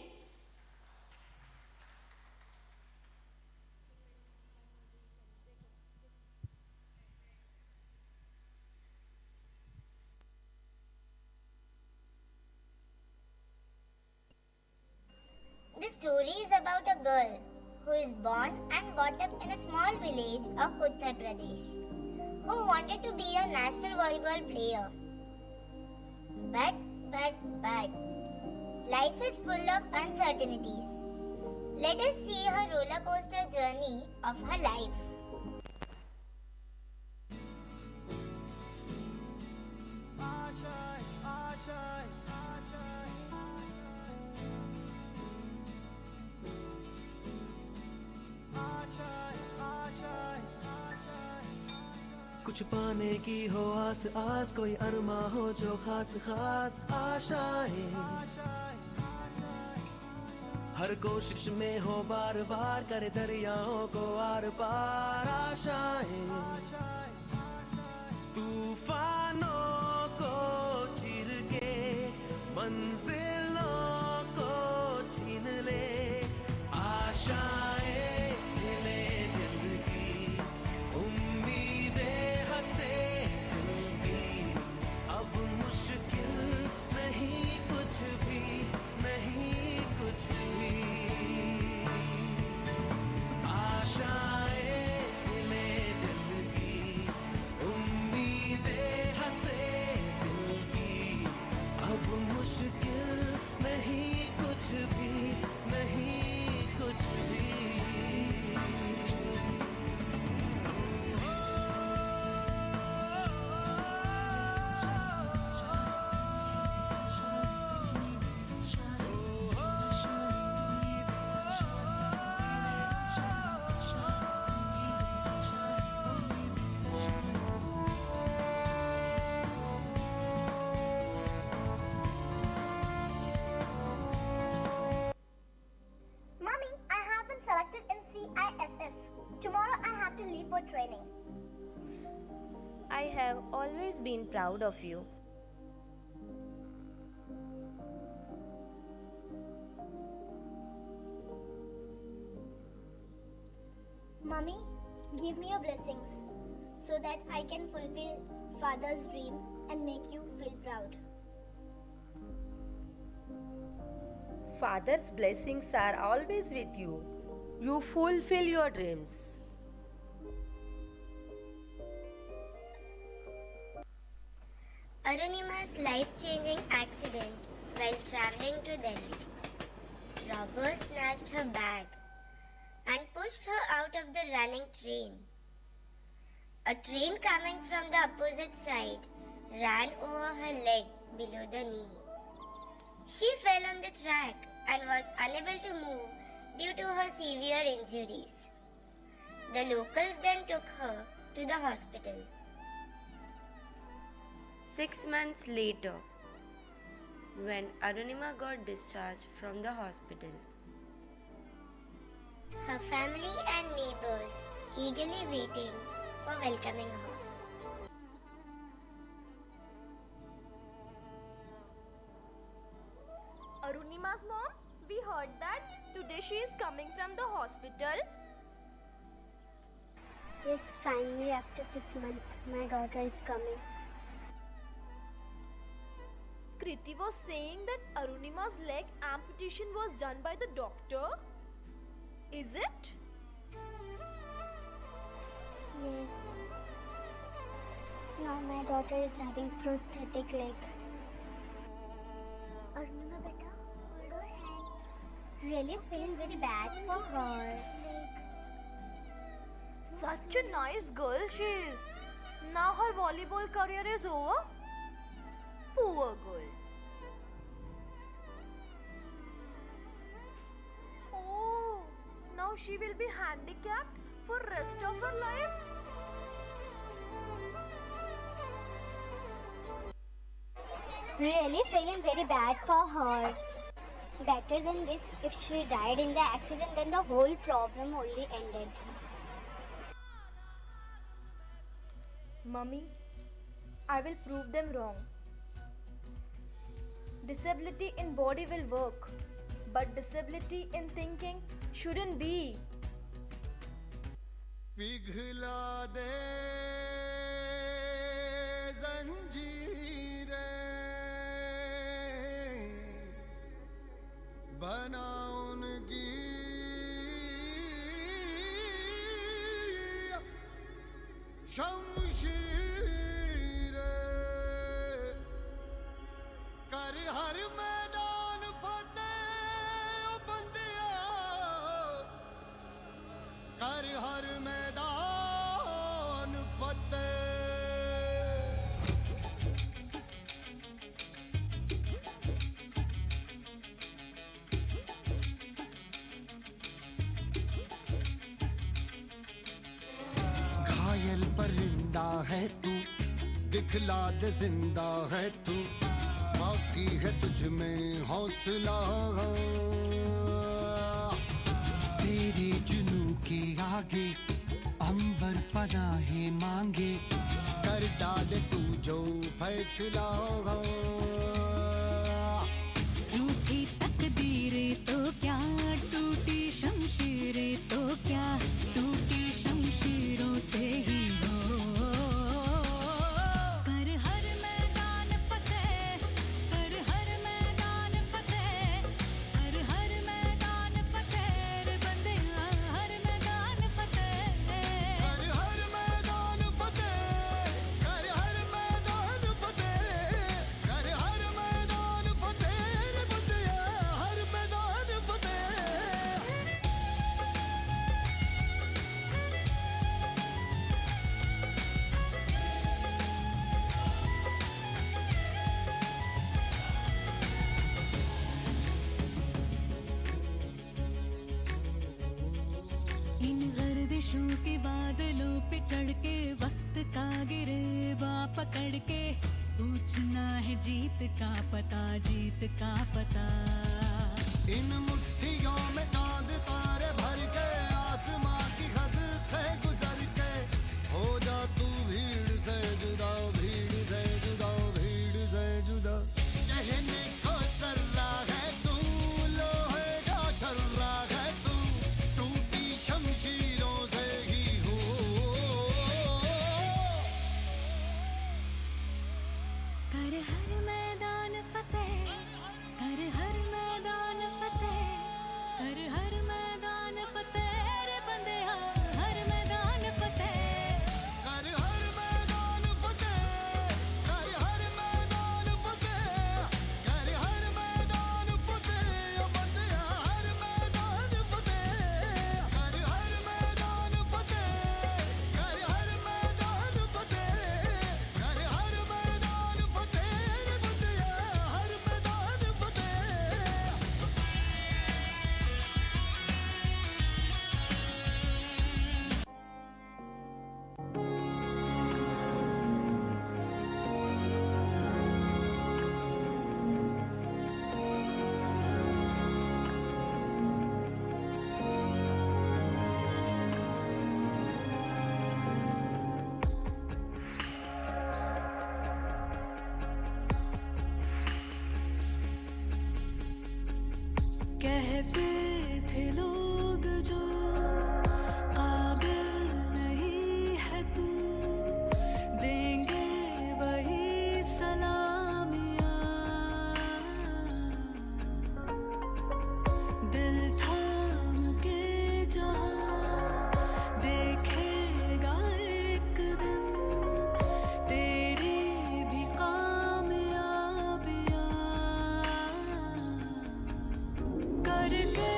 This story is about a girl who is born and brought up in a small village of Uttar Pradesh, who wanted to be a national volleyball player. But, life is full of uncertainties. Let us see her roller coaster journey of her life. कुछ पाने की हो आस आस, कोई अरमा हो जो खास खास आशाएं, हर कोशिश में हो बार बार, करे दरियाओं को आर पार आशाएं, तूफानों को चीर के मंजिलों को छीन ले आशाएं, हिले दिल की उम्मीदें, हंसे दिल की, अब मुश्किल नहीं कुछ भी, नहीं कुछ भी, आशाएं हिले दिल की, उम्मीदें हंसे दिल की, अब मुश्किल नहीं कुछ भी, नहीं कुछ भी। Mommy, I have been selected in CISF. Tomorrow I have to leave for training. I have always been proud of you. Mommy, give me your blessings so that I can fulfill Father's dream and make you feel proud. Father's blessings are always with you. You fulfill your dreams. Arunima's life-changing accident while traveling to Delhi. Robbers snatched her bag and put pushed her out of the running train. A train coming from the opposite side ran over her leg below the knee. She fell on the track and was unable to move due to her severe injuries. The locals then took her to the hospital. 6 months later, when Arunima got discharged from the hospital, her family and neighbors eagerly waiting for welcoming her. Arunima's mom, we heard that today she is coming from the hospital. Yes, finally after 6 months, my daughter is coming. Kriti was saying that Arunima's leg amputation was done by the doctor. Is it? Yes. Now my daughter is having prosthetic leg. Arunima beta, hold her hand. Really feeling very bad for her. Such a nice girl she is. Now her volleyball career is over. Poor girl. Oh, now she will be handicapped for rest of her life. Really feeling very bad for her. Better than this, if she died in the accident, then the whole problem only ended. Mummy, I will prove them wrong. Disability in body will work, but disability in thinking shouldn't be. पिघला दे जंजीरें बना उनकी शमशीरें कर हर मैदान फतेह ओ बंदिया कर हर मैदान फतेह घायल परिंदा है तू दिखला दे जिंदा है तू बाकी है तुझ में हौसला तेरे जुनू के आगे अंबर पनाहे मांगे कर डाले तू जो फैसला रूठी तकदीरें तो क्या टूटी शमशीरें तो क्या टूटी शमशीरों से ही हो कर हर मैदान फतेह कर हर मैदान फतेह कर हर मैदान फतेह रे बंदिया हर मैदान फतेह कर हर मैदान फतेह कर हर मैदान फतेह कर हर मैदान फतेह रे बंदिया हर मैदान फतेह इन गर्दिशों के बादलों पे चढ़ के वक्त का गिरेबा पकड़ के पूछना है जीत का पता इन मुट्ठियों में चांद तारे भर के आसमां की हद से गुजर के हो जा तू भीड़ से जुदा भीड़ से जुदा भीड़ से जुदा कहने को सर्रा है तू लोहे का छर्रा है तू टूटी शमशीरों से ही हो कर हर मैदान फतेह कर हर मैदान फतेह कर कहते थे लोग जो काबिल नहीं है तू, देंगे वही सलामियाँ। दिल थाम के जहाँ देखेगा एक दिन तेरी भी कामयाबियाँ। करके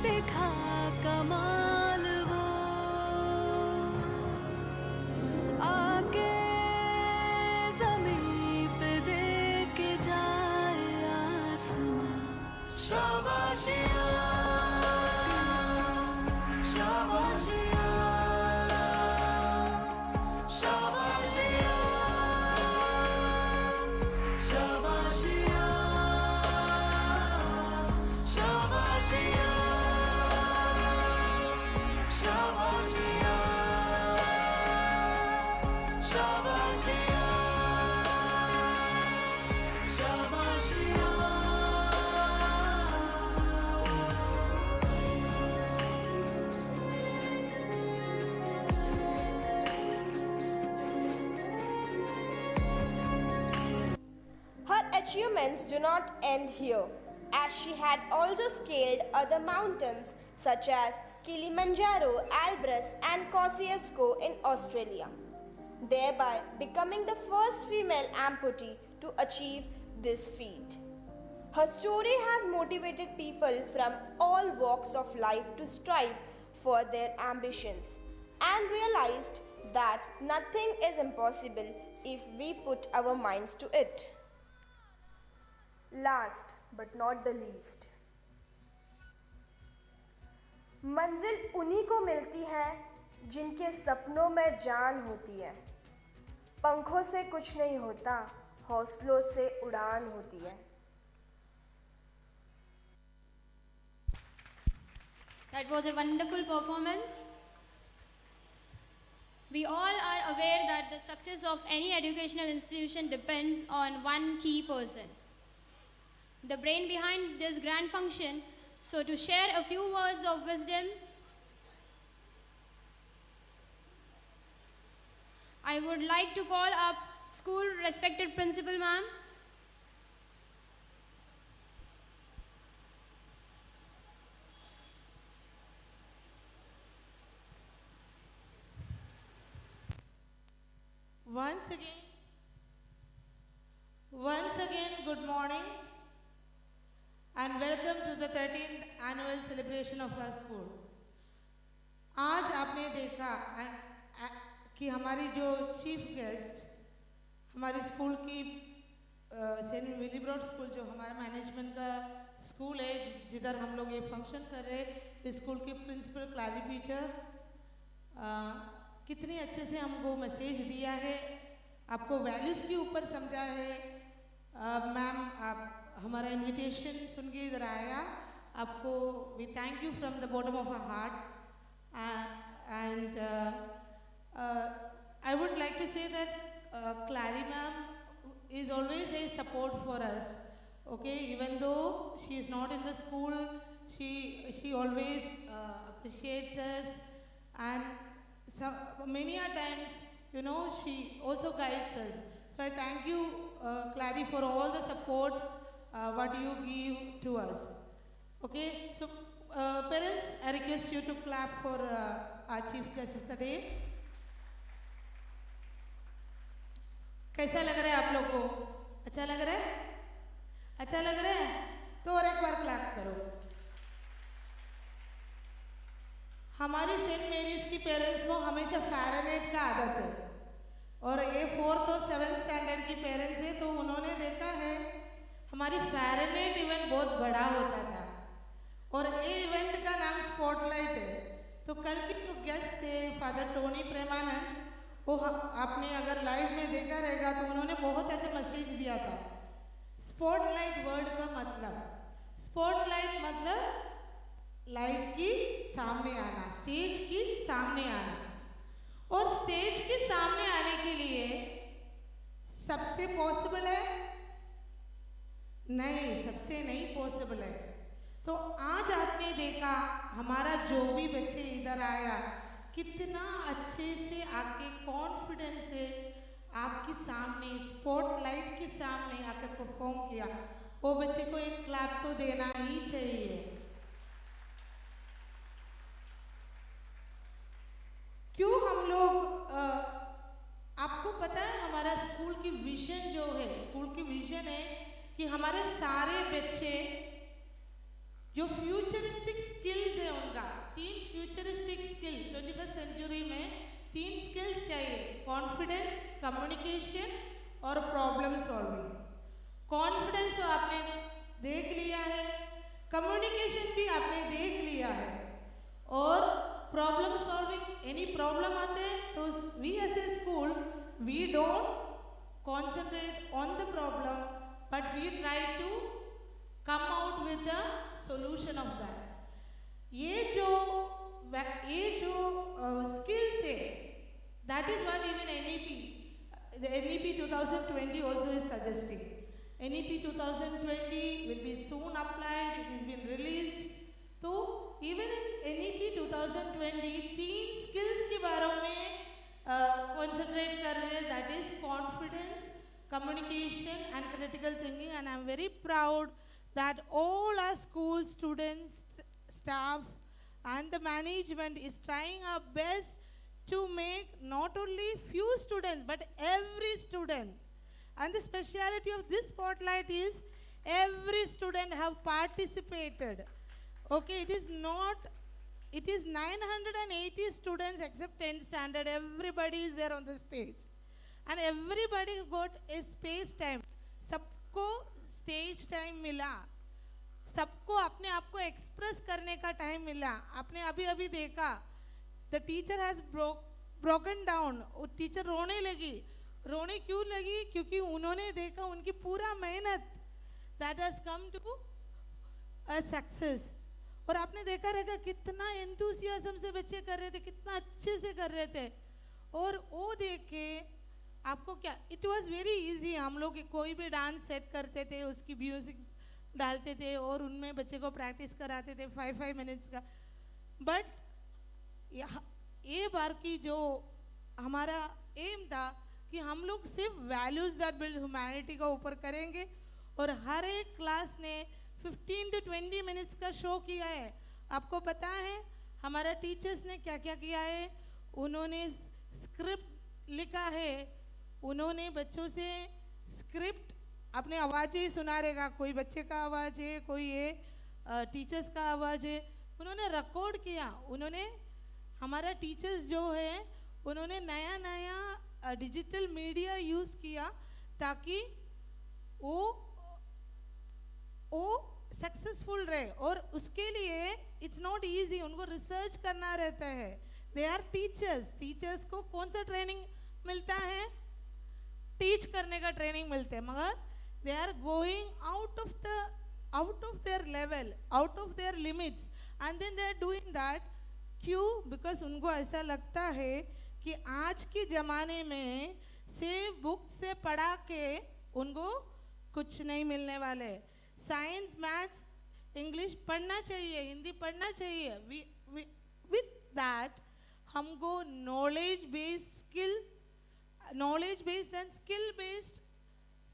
दिखा कमाल वो, आके ज़मीं पे दे के जाए आसमां। शाबाशियाँ, शाबाशियाँ, शाबाशियाँ, शाबाशियाँ, शाबाशियाँ, शाबाशियाँ, शाबाशियाँ, शाबाशियाँ। Her achievements do not end here, as she had also scaled other mountains such as Kilimanjaro, Elbrus, and Kosciuszko in Australia, thereby becoming the first female amputee to achieve this feat. Her story has motivated people from all walks of life to strive for their ambitions and realized that nothing is impossible if we put our minds to it. Last but not the least, मंजिल उन्हीं को मिलती है जिनके सपनों में जान होती है। पंखों से कुछ नहीं होता, हौसलों से उड़ान होती है। That was a wonderful performance. We all are aware that the success of any educational institution depends on one key person, the brain behind this grand function. So to share a few words of wisdom, I would like to call up school respected principal ma'am. Once again, good morning and welcome to the 13th annual celebration of our school. आज आपने देखा कि हमारी जो chief guest हमारे school की Saint विलीब्रॉड school जो हमारा मैनेजमेंट का स्कूल है जिधर हम लोग ये फंक्शन कर रहे हैं, स्कूल के प्रिंसिपल क्लारी पीटर कितनी अच्छे से हमको मैसेज दिया है, आपको वैल्यूज़ के ऊपर समझा है। मैम आप हमारा इनविटेशन सुन के इधर आया, आपको we thank you from the bottom of our heart and I would like to say that Clary ma'am is always a support for us, okay, even though she is not in the school, she always appreciates us, and many a times, you know, she also guides us. So I thank you, Clary, for all the support what you give to us. Okay, so parents, I request you to clap for our chief guest of the day. कैसा लग रहा है आप लोग को? अच्छा लग रहा है? अच्छा लग रहा है? तो और एक बार क्लैप करो। हमारी सेंट मेरीज की पेरेंट्स को हमेशा फ़ारेनहाइट का आदत है, और ये 4th और 7th स्टैंडर्ड की पेरेंट्स है, तो उन्होंने देखा है हमारी फ़ारेनहाइट इवेंट बहुत बड़ा होता था, और ये इवेंट का नाम स्पॉटलाइट है। तो कल के जो गेस्ट थे फादर टोनी प्रेमानंद, वो आपने अगर लाइव में देखा रहेगा तो उन्होंने बहुत अच्छा मैसेज दिया था। स्पॉटलाइट वर्ड का मतलब, स्पॉटलाइट मतलब लाइट की सामने आना, स्टेज की सामने आना, और स्टेज के सामने आने के लिए सबसे पॉसिबल है? नहीं, सबसे नहीं पॉसिबल है। तो आज आपने देखा हमारा जो भी बच्चे इधर आया कितना अच्छे से आके कॉन्फिडेंस से आपके सामने स्पॉटलाइट के सामने आके परफॉर्म किया। वो बच्चे को एक क्लैप तो देना ही चाहिए। क्यों हम लोग आपको पता है हमारा स्कूल की विजन जो है, स्कूल की विजन है कि हमारे सारे बच्चे जो फ्यूचरिस्टिक स्किल्स है उनका, 3 फ्यूचरिस्टिक स्किल 21st सेंचुरी में 3 स्किल्स चाहिए, कॉन्फिडेंस, कम्युनिकेशन और प्रॉब्लम सॉल्विंग। कॉन्फिडेंस तो आपने देख लिया है, कम्युनिकेशन भी आपने देख लिया है, और प्रॉब्लम सॉल्विंग एनी प्रॉब्लम आते हैं तो we as a school we don't concentrate on the problem but we try to come out with the solution of that. ये जो skills है, that is what even the NEP 2020 also is suggesting. NEP 2020 will be soon applied, it has been released. तो even in NEP 2020 3 skills के बारे में concentrate कर रहे हैं, that is confidence, communication and critical thinking, and I am very proud that all our school students, staff and the management is trying our best to make not only few students but every student. And the speciality of this spotlight is every student have participated. Okay, it is 980 students except 10th standard, everybody is there on the stage. And everybody got a space time. सबको stage time मिला, सबको अपने आप को express करने का time मिला। आपने अभी देखा, the teacher has broken down, वो teacher रोने लगी। रोने क्यों लगी? क्योंकि उन्होंने देखा उनकी पूरा मेहनत that has come to a success। और आपने देखा रहेगा कितना enthusiasm से बच्चे कर रहे थे, कितना अच्छे से कर रहे थे। और वो देख के आपको क्या, इट वॉज वेरी इजी। हम लोग कोई भी डांस सेट करते थे, उसकी म्यूजिक डालते थे और उनमें बच्चे को प्रैक्टिस कराते थे 5 मिनट्स का। बट ये बार की जो हमारा एम था कि हम लोग सिर्फ वैल्यूज दैट बिल्ड ह्यूमैनिटी का ऊपर करेंगे, और हर एक क्लास ने 15 to 20 मिनट्स का शो किया है। आपको पता है हमारा टीचर्स ने क्या क्या किया है? उन्होंने स्क्रिप्ट लिखा है, उन्होंने बच्चों से स्क्रिप्ट अपने आवाज़ें सुना रहेगा, कोई बच्चे का आवाज़ है, कोई ये टीचर्स का आवाज़ है, उन्होंने रिकॉर्ड किया। उन्होंने हमारा टीचर्स जो है उन्होंने नया डिजिटल मीडिया यूज़ किया ताकि वो सक्सेसफुल रहे। और उसके लिए इट्स नॉट इजी, उनको रिसर्च करना रहता है। दे आर टीचर्स को कौन सा ट्रेनिंग मिलता है? टीच करने का ट्रेनिंग मिलता है, मगर they are going out of their level, out of their limits, and then they are doing that. क्यों? बिकॉज उनको ऐसा लगता है कि आज के ज़माने में सिर्फ बुक से पढ़ा के उनको कुछ नहीं मिलने वाले। साइंस, मैथ्स, इंग्लिश पढ़ना चाहिए, हिंदी पढ़ना चाहिए। विथ दैट हमको knowledge based and skill based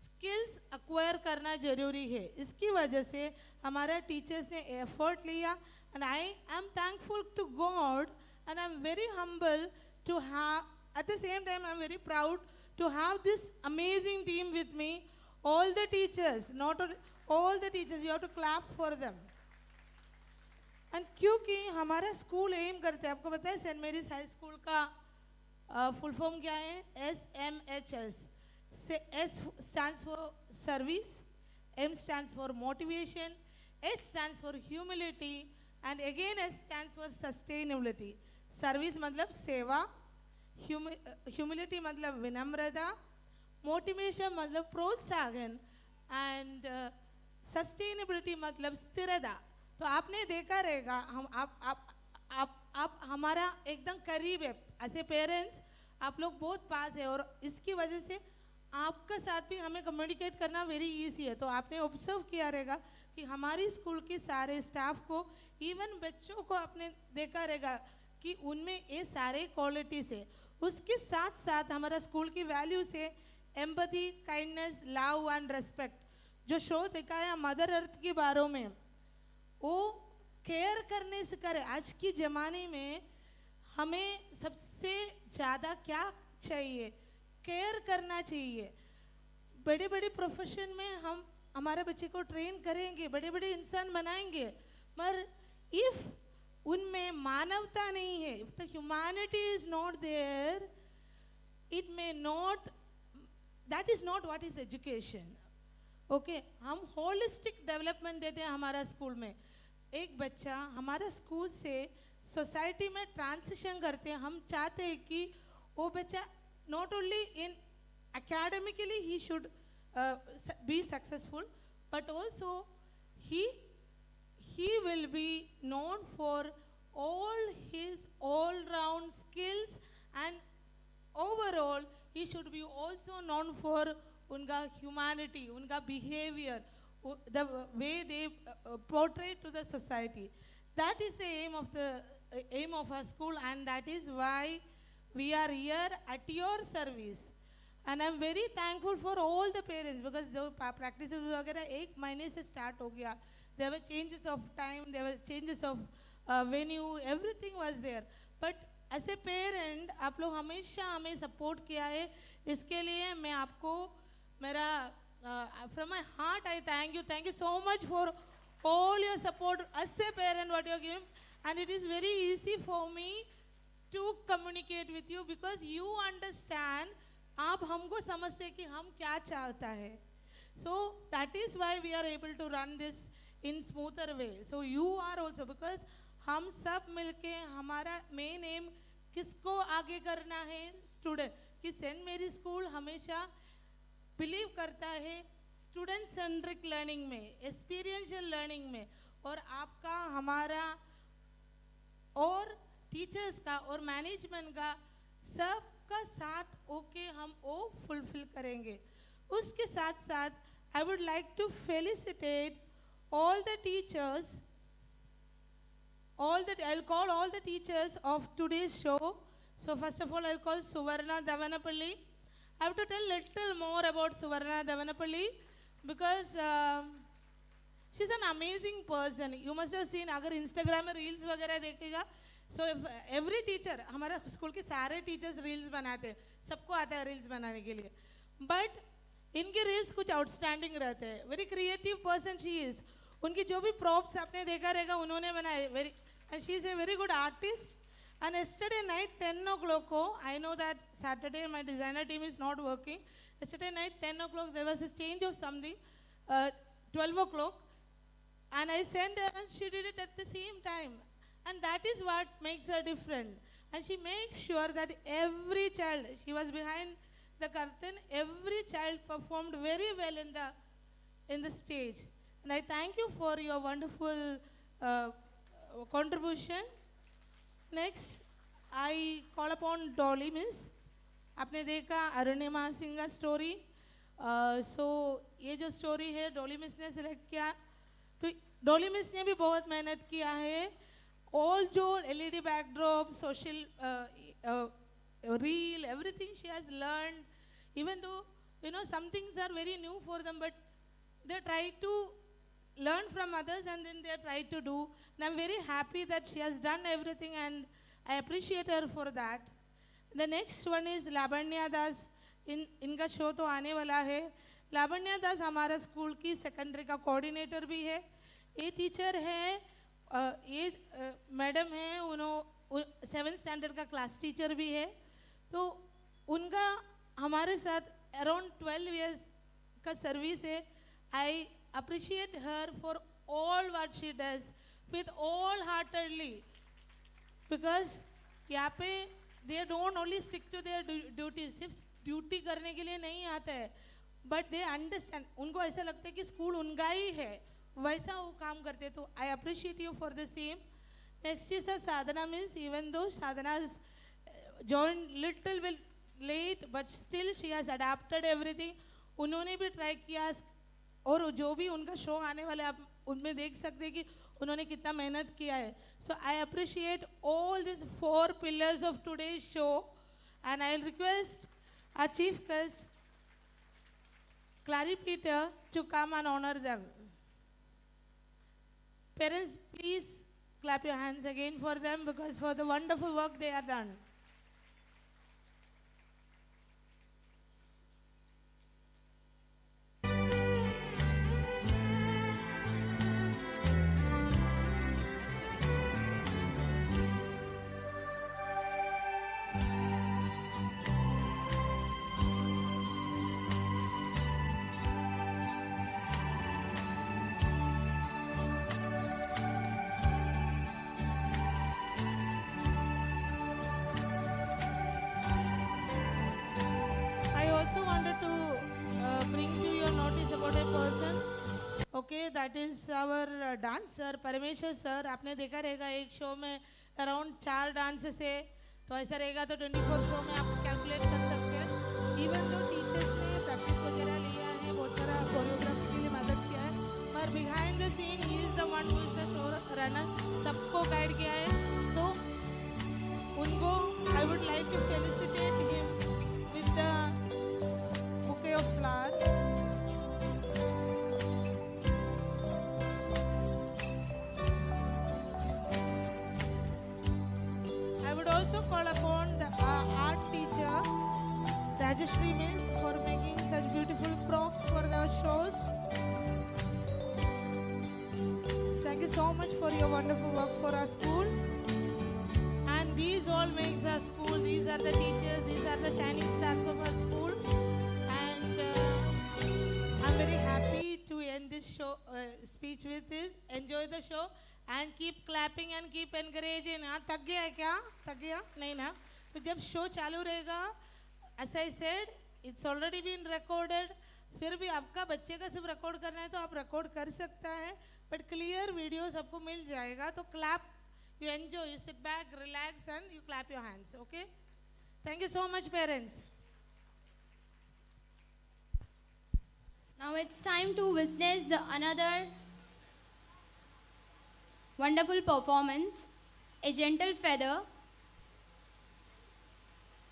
skills acquire करना जरूरी है। इसकी वजह से हमारा टीचर्स ने एफर्ट लिया, and I am thankful to God and I am very humble to have, at the same time I'm very proud to have this amazing team with me. All the teachers, not all the teachers, you have to clap for them. And क्योंकि हमारा school M करते हैं, आपको पता है Saint marriage high school का full form क्या है? SMHS। S stands for service, M stands for motivation, H stands for humility, and again S stands for sustainability. Service मतलब सेवा, ह्यूमिलिटी मतलब विनम्रता, मोटिवेशन मतलब प्रोत्साहन, एंड सस्टेनेबिलिटी मतलब स्थिरता। तो आपने देखा रहेगा हम आप हमारा एकदम करीब है, ऐसे पेरेंट्स आप लोग बहुत पास है, और इसकी वजह से आपका साथ भी हमें कम्युनिकेट करना वेरी इजी है। तो आपने ऑब्जर्व किया रहेगा कि हमारी स्कूल के सारे स्टाफ को, इवन बच्चों को आपने देखा रहेगा कि उनमें ये सारे क्वालिटीज है। उसके साथ साथ हमारा स्कूल की वैल्यूज है empathy, kindness, love and respect. जो शो दिखाया मदर अर्थ के बारे में, वो केयर करने से करे। आज की ज़माने में हमें सबसे ज़्यादा क्या चाहिए? केयर करना चाहिए। बड़े बड़े प्रोफेशन में हम हमारे बच्चे को ट्रेन करेंगे, बड़े बड़े इंसान बनाएंगे, पर इफ उनमें मानवता नहीं है, if the humanity is not there, it may not, that is not what is education. Okay, हम होलिस्टिक डेवलपमेंट देते हैं हमारा स्कूल में। एक बच्चा हमारा स्कूल से सोसाइटी में ट्रांसिशन करते हैं, हम चाहते हैं कि वो बच्चा not only in academically he should be successful, but also he will be known for all his all round skills, and overall he should be also known for unka humanity, unka behavior, the way they portray to the society. That is the aim of our school, and that is why we are here at your service. And I'm very thankful for all the parents, because the practices वगैरह एक महीने से start हो गया. There were changes of time, there were changes of venue, everything was there. But as a parent, आप लोग हमेशा हमें support किया है. इसके लिए मैं आपको मेरा from my heart I thank you so much for all your support as a parent what you are giving, and it is very easy for me to communicate with you because you understand. आप हमको समझते कि हम क्या चाहता है. So that is why we are able to run this in smoother way. So you are also, because हम सब मिलके हमारा मेन एम किसको आगे करना है, स्टूडेंट. कि सेंट मेरी स्कूल हमेशा बिलीव करता है स्टूडेंट सेंट्रिक लर्निंग में, एक्सपीरियंशियल लर्निंग में, और आपका हमारा और टीचर्स का और मैनेजमेंट का सब का साथ ओके हम वो फुलफिल करेंगे. उसके साथ साथ I would like to felicitate all the teachers, I'll call all the teachers of today's show. So first of all I'll call Suvarna Davanapalli. I have to tell little more about Suvarna Davanapalli because she's an amazing person. You must have seen, अगर Instagram में reels वगैरह देखेगा, so every teacher, हमारा school के सारे teachers reels बनाते हैं, सबको आता है reels बनाने के लिए, but इनके reels कुछ outstanding रहते हैं. Very creative person she is. उनकी जो भी props आपने देखा रहेगा उन्होंने बनाए, very, and she is a very good artist. And yesterday night 10 o'clock को, I know that Saturday my designer team is not working. Yesterday night 10 o'clock there was a change of something, 12 o'clock, and I sent her and she did it at the same time. And that is what makes her different. And she makes sure that every child, she was behind the curtain, every child performed very well in the stage. And I thank you for your wonderful contribution. Next, I call upon Dolly Miss. आपने देखा अरुणिमा सिंह का story. सो ये जो story है Dolly miss ने select किया, तो Dolly miss ने भी बहुत मेहनत किया है. All जो LED backdrop, social reel, everything she has learned. Even though some things are very new for them, but they try to learn from others and then they try to do. And I'm very happy that she has done everything, and I appreciate her for that. The next one is Lavanya दास. इनका show तो आने वाला है. लावण्या दास हमारा school की secondary का coordinator भी है. ये टीचर है, ये मैडम है, उन्होंने 7th स्टैंडर्ड का क्लास टीचर भी है. तो उनका हमारे साथ अराउंड 12 years का सर्विस है. आई appreciate her for all what she does with all heartedly, because यहाँ पे they don't only stick to their duties. सिर्फ ड्यूटी करने के लिए नहीं आता है, but they understand. उनको ऐसा लगता है कि स्कूल उनका ही है, वैसा वो काम करते. तो I appreciate you for the same. Next is a Sadhana Miss. Even though Sadhana has joined little bit late, but still she has adapted everything. उन्होंने भी ट्राई किया, और जो भी उनका शो आने वाला है आप उनमें देख सकते हैं कि उन्होंने कितना मेहनत किया है. So I appreciate all these 4 pillars of today's show, and I'll request our chief guest, Clary Peter, to come and honor them. Parents, please clap your hands again for them because for the wonderful work they have done. I also wanted to bring to your notice about a person. Okay, that is our dancer, Parameshwar sir. आपने देखा रहेगा एक show में around 4 dances है, तो ऐसा रहेगा तो 24 शो में आप कैलकुलेट कर सकते हैं. इवन जो टीचर्स ने प्रैक्टिस वगैरह लिया है, बहुत सारा कोरियोग्राफी के लिए मदद किया है, पर behind the scene he is the one who is the show runner, सबको गाइड किया है. तो उनको I would like to felicitate him with the bouquet of flowers. I would also call upon the art teacher, Rajashri Mills, for making such beautiful props for the shows. Thank you so much for your wonderful work for our school. And these all makes our school, these are the teachers, these are the shining stars of our school. And I'm very happy to end this show speech with this. Enjoy the show and keep clapping and keep encouraging. हाँ, थक गया है क्या? थक गया? नहीं ना? तो जब शो चालू रहेगा, as I said, it's already been recorded. फिर भी आपका बच्चे का सिर्फ रिकॉर्ड करना है तो आप रिकॉर्ड कर सकता है, बट क्लियर वीडियो सबको मिल जाएगा. तो clap, you enjoy, you sit back, relax, and you clap your hands. Okay? Thank you so much, parents. Now it's time to witness the another wonderful performance, A Gentle Feather,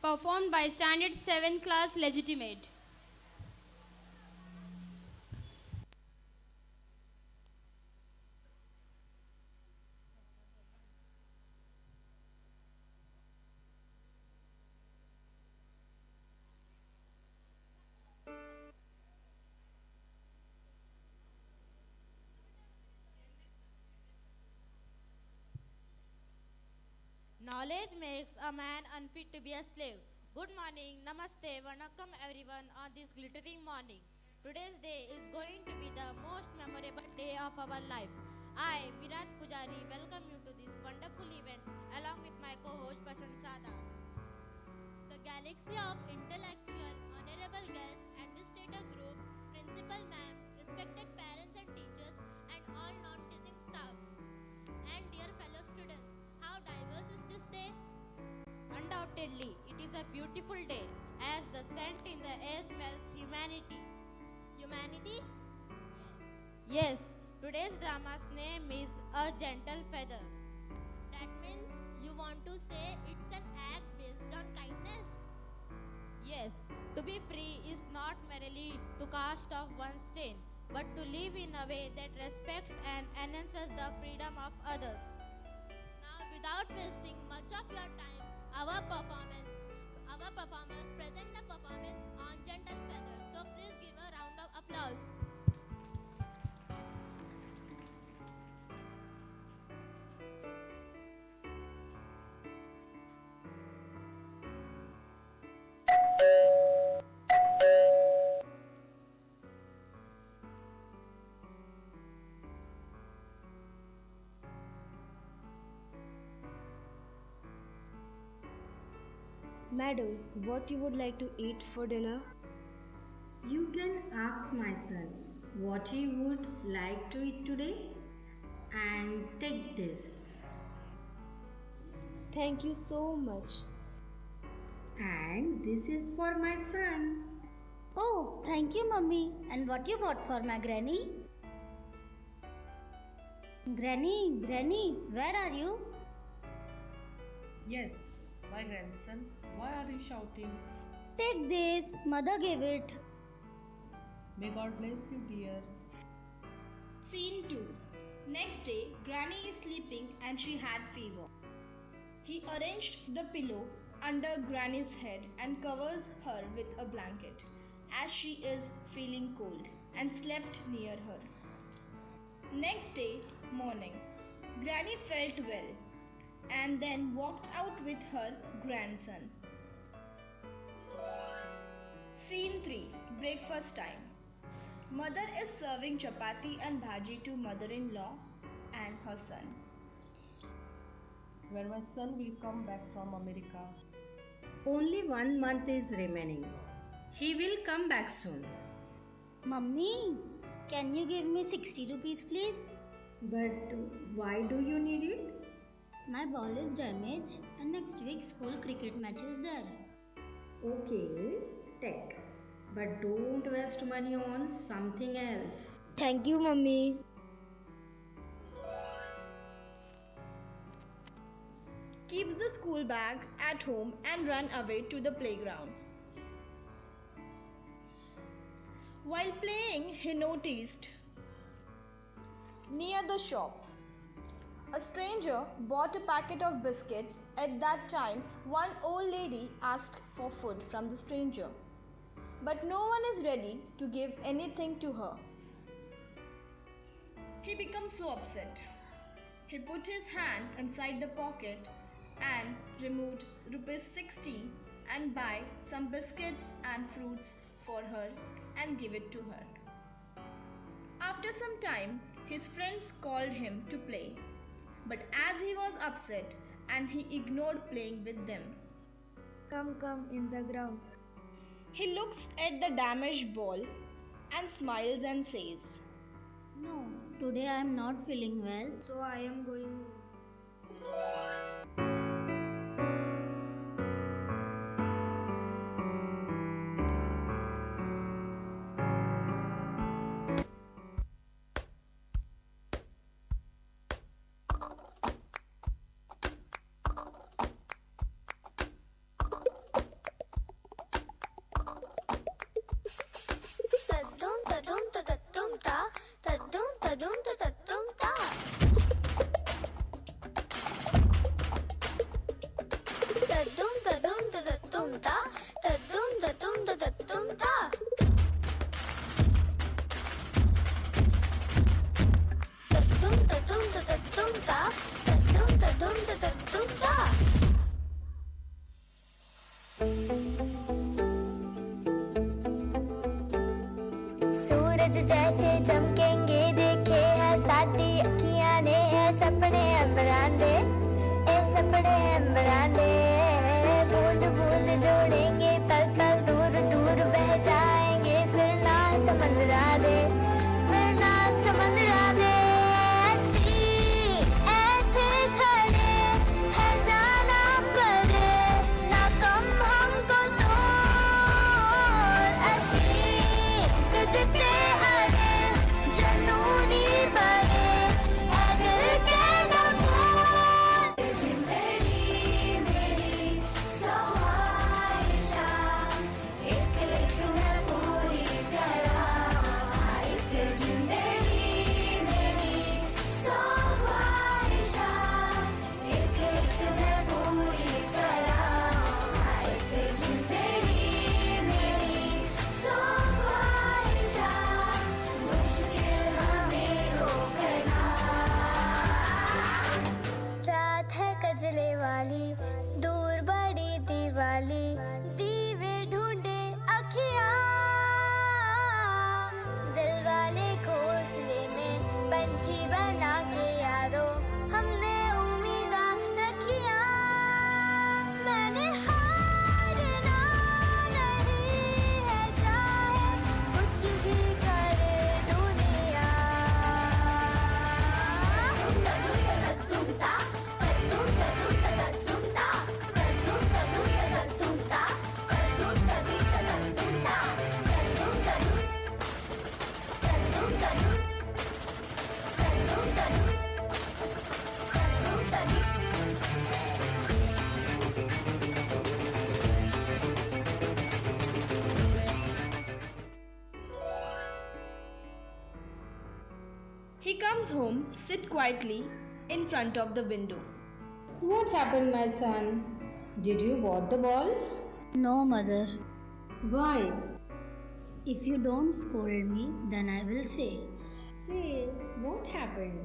performed by Standard 7th Class Legitimate. Knowledge makes a man unfit to be a slave. Good morning, namaste, vanakkam everyone on this glittering morning. Today's day is going to be the most memorable day of our life. I, Viraj Pujari, welcome you to this wonderful event along with my co-host Prashant Sada. The galaxy of intellectual, honorable guests, administrator group, principal ma'am, respected parents and teachers, and all non-teaching staffs. And dear fellow students, how diverse is this day? Undoubtedly, it is a beautiful day as the scent in the air smells humanity. Humanity? Yes, today's drama's name is A Gentle Feather. That means you want to say it's an act based on kindness? Yes, to be free is not merely to cast off one's stain, but to live in a way that respects and enhances the freedom of others. Now, without wasting much of your time, our performers present the performance on Gentle Feather. So please give a round of applause. Madam, what you would like to eat for dinner? You can ask my son what he would like to eat today and take this. Thank you so much. And this is for my son. Oh, thank you, Mummy. And what you bought for my granny? Granny, where are you? Yes, my grandson. Why are you shouting? Take this, mother gave it. May God bless you, dear. Scene 2. Next day, Granny is sleeping and she had fever. He arranged the pillow under Granny's head and covers her with a blanket as she is feeling cold and slept near her. Next day morning, Granny felt well and then walked out with her grandson. Scene 3. Breakfast time. Mother is serving chapati and bhaji to mother-in-law and her son. When my son will come back from America? Only 1 month is remaining. He will come back soon. Mummy, can you give me 60 rupees please? But why do you need it? My ball is damaged and next week school cricket match is there. Okay, take. But don't waste money on something else. Thank you, Mummy. Keeps the school bag at home and run away to the playground. While playing, he noticed near the shop a stranger bought a packet of biscuits. At that time, one old lady asked for food from the stranger, but no one is ready to give anything to her. He becomes so upset. He put his hand inside the pocket and removed ₹60 and buy some biscuits and fruits for her and give it to her. After some time, his friends called him to play, but as he was upset and he ignored playing with them. Come in the ground. He looks at the damaged ball and smiles and says, No, today I am not feeling well, so I am going. सूरज जैसे चमकेंगे देखे है साडी अखियां ने है सपने अंबरां दे ए सपने अंबरां दे बूंद बूंद जोड़ेंगे तल तल दूर दूर बह जाएंगे फिर ना समंदरा दे फिर ना समंदरा दे ऐसी ऐथे खड़े है जाना पड़े ना कम हमको तो ऐसी सिद्धते comes home, sit quietly in front of the window. What happened, my son? Did you bought the ball? No, mother. Why? If you don't scold me, then I will say. Say, what happened?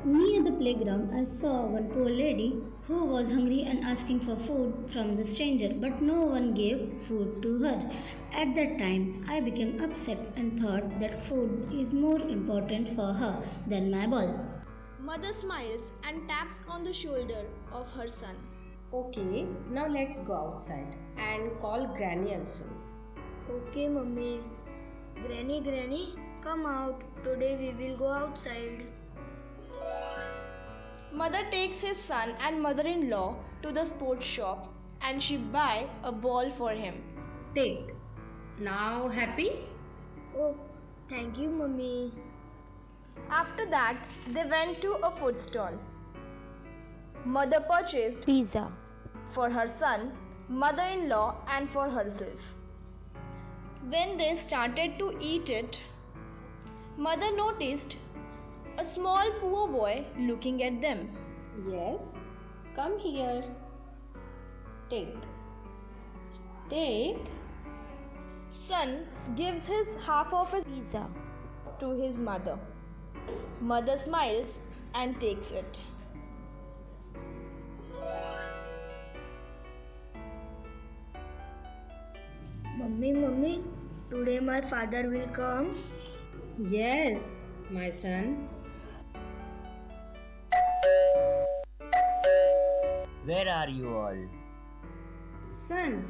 Near the playground, I saw one poor lady who was hungry and asking for food from the stranger, but no one gave food to her. At that time, I became upset and thought that food is more important for her than my ball. Mother smiles and taps on the shoulder of her son. Okay, now let's go outside and call Granny also. Okay, Mummy. Granny, come out. Today we will go outside. Mother takes his son and mother-in-law to the sports shop and she buy a ball for him. Take. Now happy? Oh, thank you, Mummy. After that, they went to a food stall. Mother purchased pizza for her son, mother-in-law, and for herself. When they started to eat it, mother noticed a small poor boy looking at them. Yes, come here. Take. Take. Son gives his half of his pizza to his mother. Mother smiles and takes it. Mummy, today my father will come. Yes, my son. Where are you all? Son,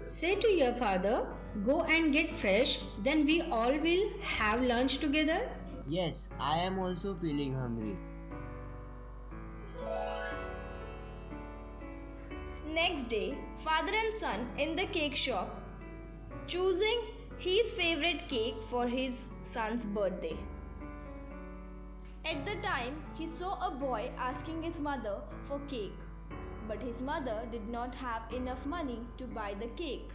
say to your father, go and get fresh, then we all will have lunch together. Yes, I am also feeling hungry. Next day, father and son in the cake shop, choosing his favorite cake for his son's birthday. At the time, he saw a boy asking his mother for cake, but his mother did not have enough money to buy the cake.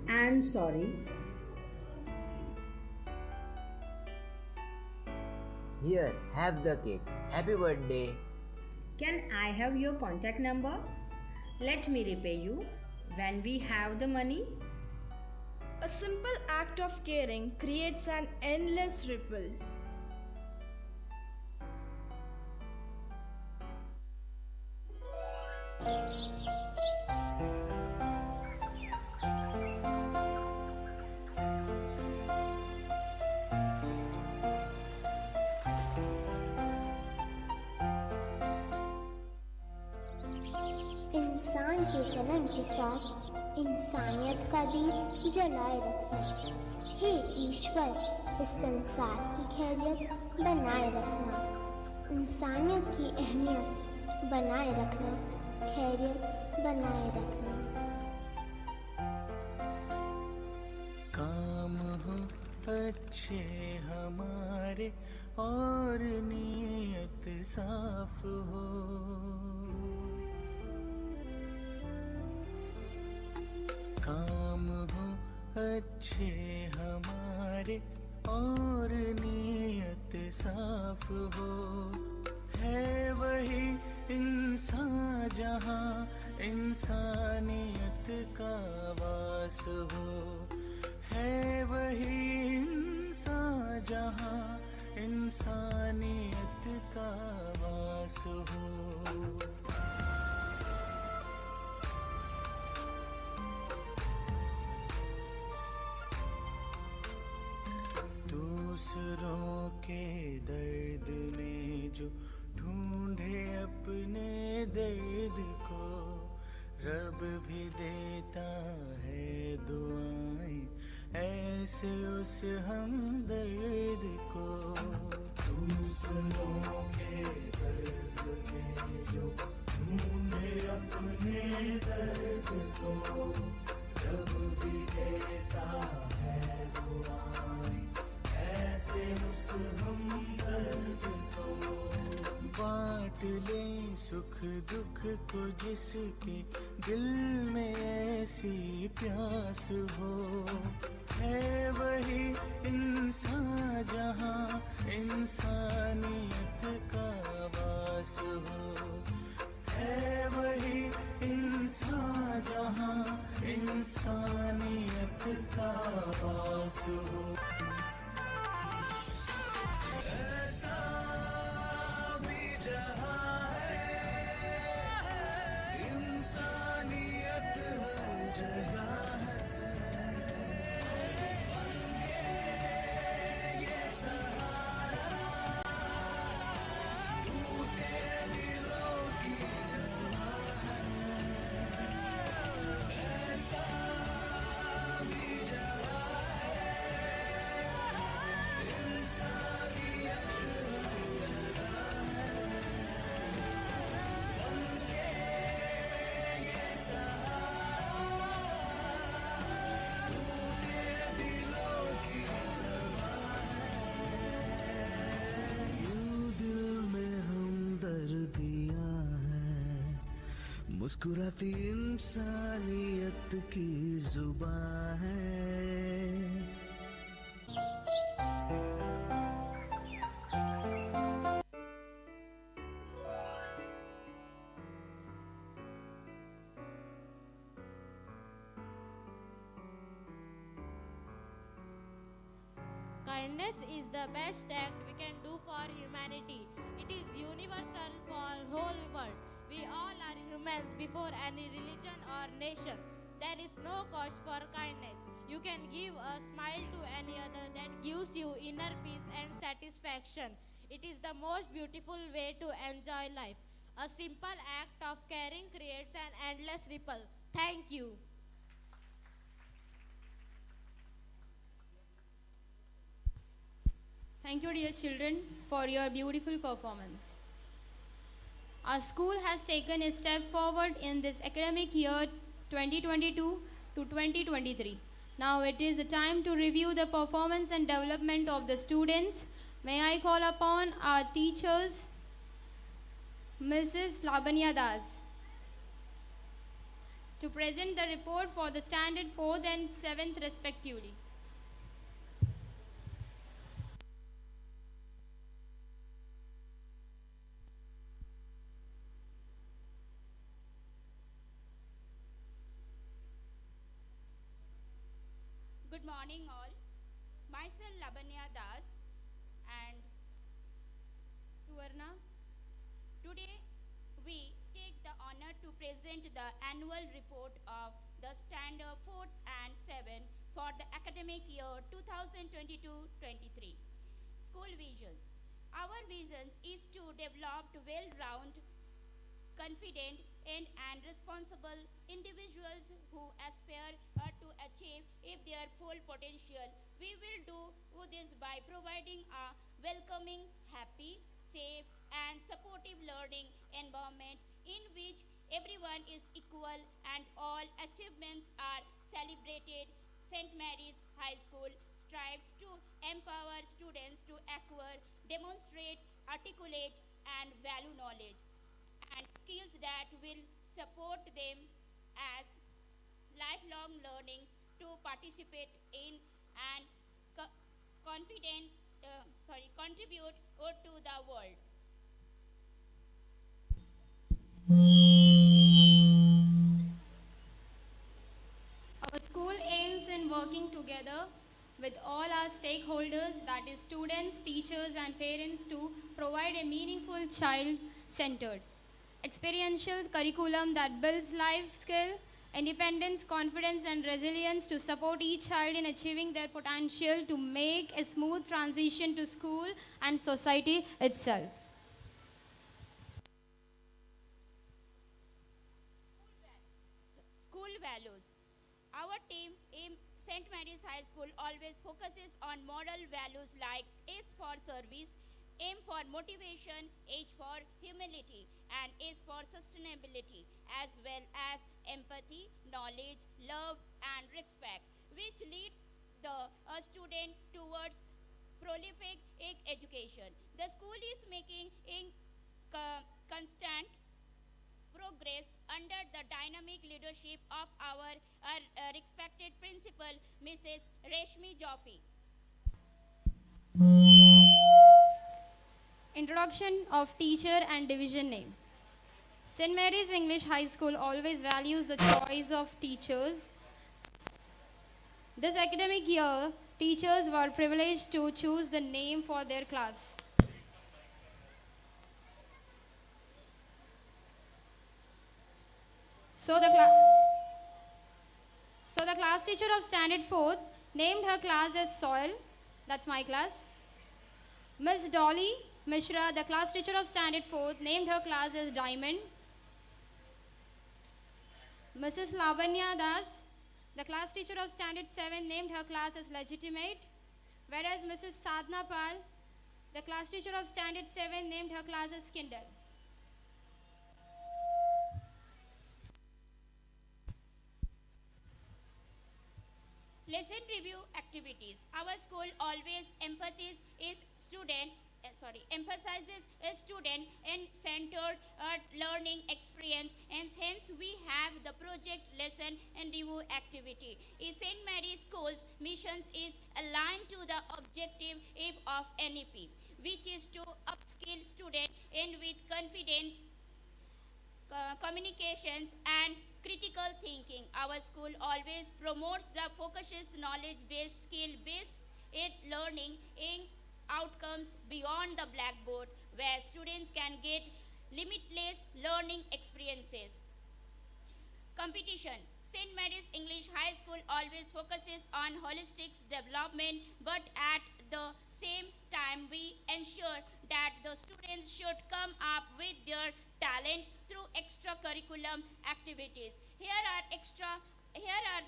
I'm sorry. Here, have the cake. Happy birthday. Can I have your contact number? Let me repay you when we have the money. A simple act of caring creates an endless ripple. इंसान के जन्म के साथ इंसानियत का दीप जलाए रखना। हे ईश्वर, इस संसार की खैरियत बनाए रखना, इंसानियत की अहमियत बनाए रखना, खैरियत बनाए रखना। काम हो अच्छे हमारे और नीयत साफ हो, काम हो अच्छे हमारे और नीयत साफ हो। है वही इंसान जहाँ इंसानियत का वास हो, है वही इंसान जहाँ इंसानियत का वास हो। दूसरों के दर्द में जो ढूंढे अपने दर्द को, रब भी देता है दुआएं ऐसे उस हमदर्द को। दूसरों के दर्द में जो ढूंढे अपने दर्द को, रब भी देता है दुआएं ऐसे उस हमदर्द को। बांट ले सुख दुख को जिसके दिल में ऐसी प्यास हो, है वही इंसान जहाँ इंसानियत का वास हो, है वही इंसान जहाँ इंसानियत का वास हो। ऐसा भी जहाँ है, इंसानियत हर जगह है। ये सहारा टूटे दिलों की दवा है। ऐसा भी जहाँ है, इंसानियत हर जगह है। बनके ये सहारा टूटे दिलों की दवा है। यूं दिल में हमदर्दियाँ हैं, मुस्कुराती इंसानियत की जुबां है। Kindness is the best act we can do for humanity. It is universal for whole world. We all are humans before any religion or nation. There is no cost for kindness. You can give a smile to any other that gives you inner peace and satisfaction. It is the most beautiful way to enjoy life. A simple act of caring creates an endless ripple. Thank you. Thank you, dear children, for your beautiful performance. Our school has taken a step forward in this academic year 2022 to 2023. Now it is the time to review the performance and development of the students. May I call upon our teachers, Mrs. Labanya Das, to present the report for the standard 4th and 7th respectively. Good morning all. Myself Labanya Das and Suvarna. Today we take the honor to present the annual report of the standard 4th and 7th for the academic year 2022-23. School vision. Our vision is to develop well-rounded, confident and responsible individuals who aspire to achieve their full potential. We will do this by providing a welcoming, happy, safe and supportive learning environment in which everyone is equal and all achievements are celebrated. St. Mary's High School strives to empower students to acquire, demonstrate, articulate and value knowledge and skills that will support them as lifelong learning to participate in and contribute to the world. Our school aims in working together with all our stakeholders, that is students, teachers and parents, to provide a meaningful child-centered experiential curriculum that builds life skill, independence, confidence and resilience to support each child in achieving their potential to make a smooth transition to school and society itself. School values. Our team in St. Mary's High School always focuses on moral values like S for service, M for motivation, H for humility, and S for sustainability, as well as empathy, knowledge, love, and respect, which leads the student towards prolific education. The school is making constant progress under the dynamic leadership of our respected principal, Mrs. Reshma Rashmi Joffi. Introduction of teacher and division names. St. Mary's English High School always values the choice of teachers. This academic year, teachers were privileged to choose the name for their class. So the class teacher of Standard 4th named her class as Soil. That's my class. Miss Dolly Mishra, the class teacher of Standard 4th, named her class as Diamond. Mrs. Lavanya Das, the class teacher of Standard 7, named her class as Legitimate. Whereas Mrs. Sadhna Pal, the class teacher of Standard 7, named her class as Kindle. Lesson review activities. Our school always emphasizes a student and centered learning experience, and hence we have the project lesson and review activity. St. Mary's School's missions is aligned to the objective aim of NEP, which is to upskill students and with confidence, communications and critical thinking. Our school always promotes the focuses knowledge-based, skill-based learning in outcomes beyond the blackboard, where students can get limitless learning experiences. Competition. St. Mary's English High School always focuses on holistic development, but at the same time we ensure that the students should come up with their talent through extracurricular activities. Here are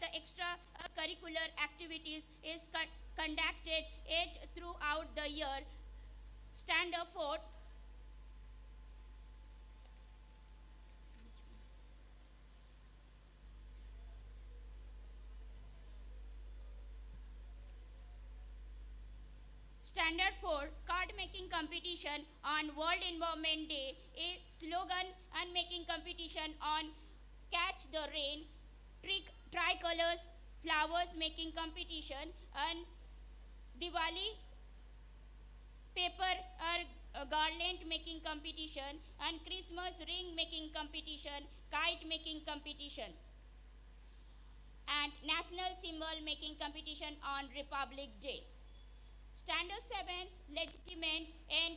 the extracurricular activities is conducted throughout the year. Standard 4. Standard 4 card making competition on World Environment Day, a slogan and making competition on Catch the Rain, tricolors, flowers making competition, and Diwali paper or garland making competition, and Christmas ring making competition, kite making competition, and national symbol making competition on Republic Day. Standard 7 legitimate and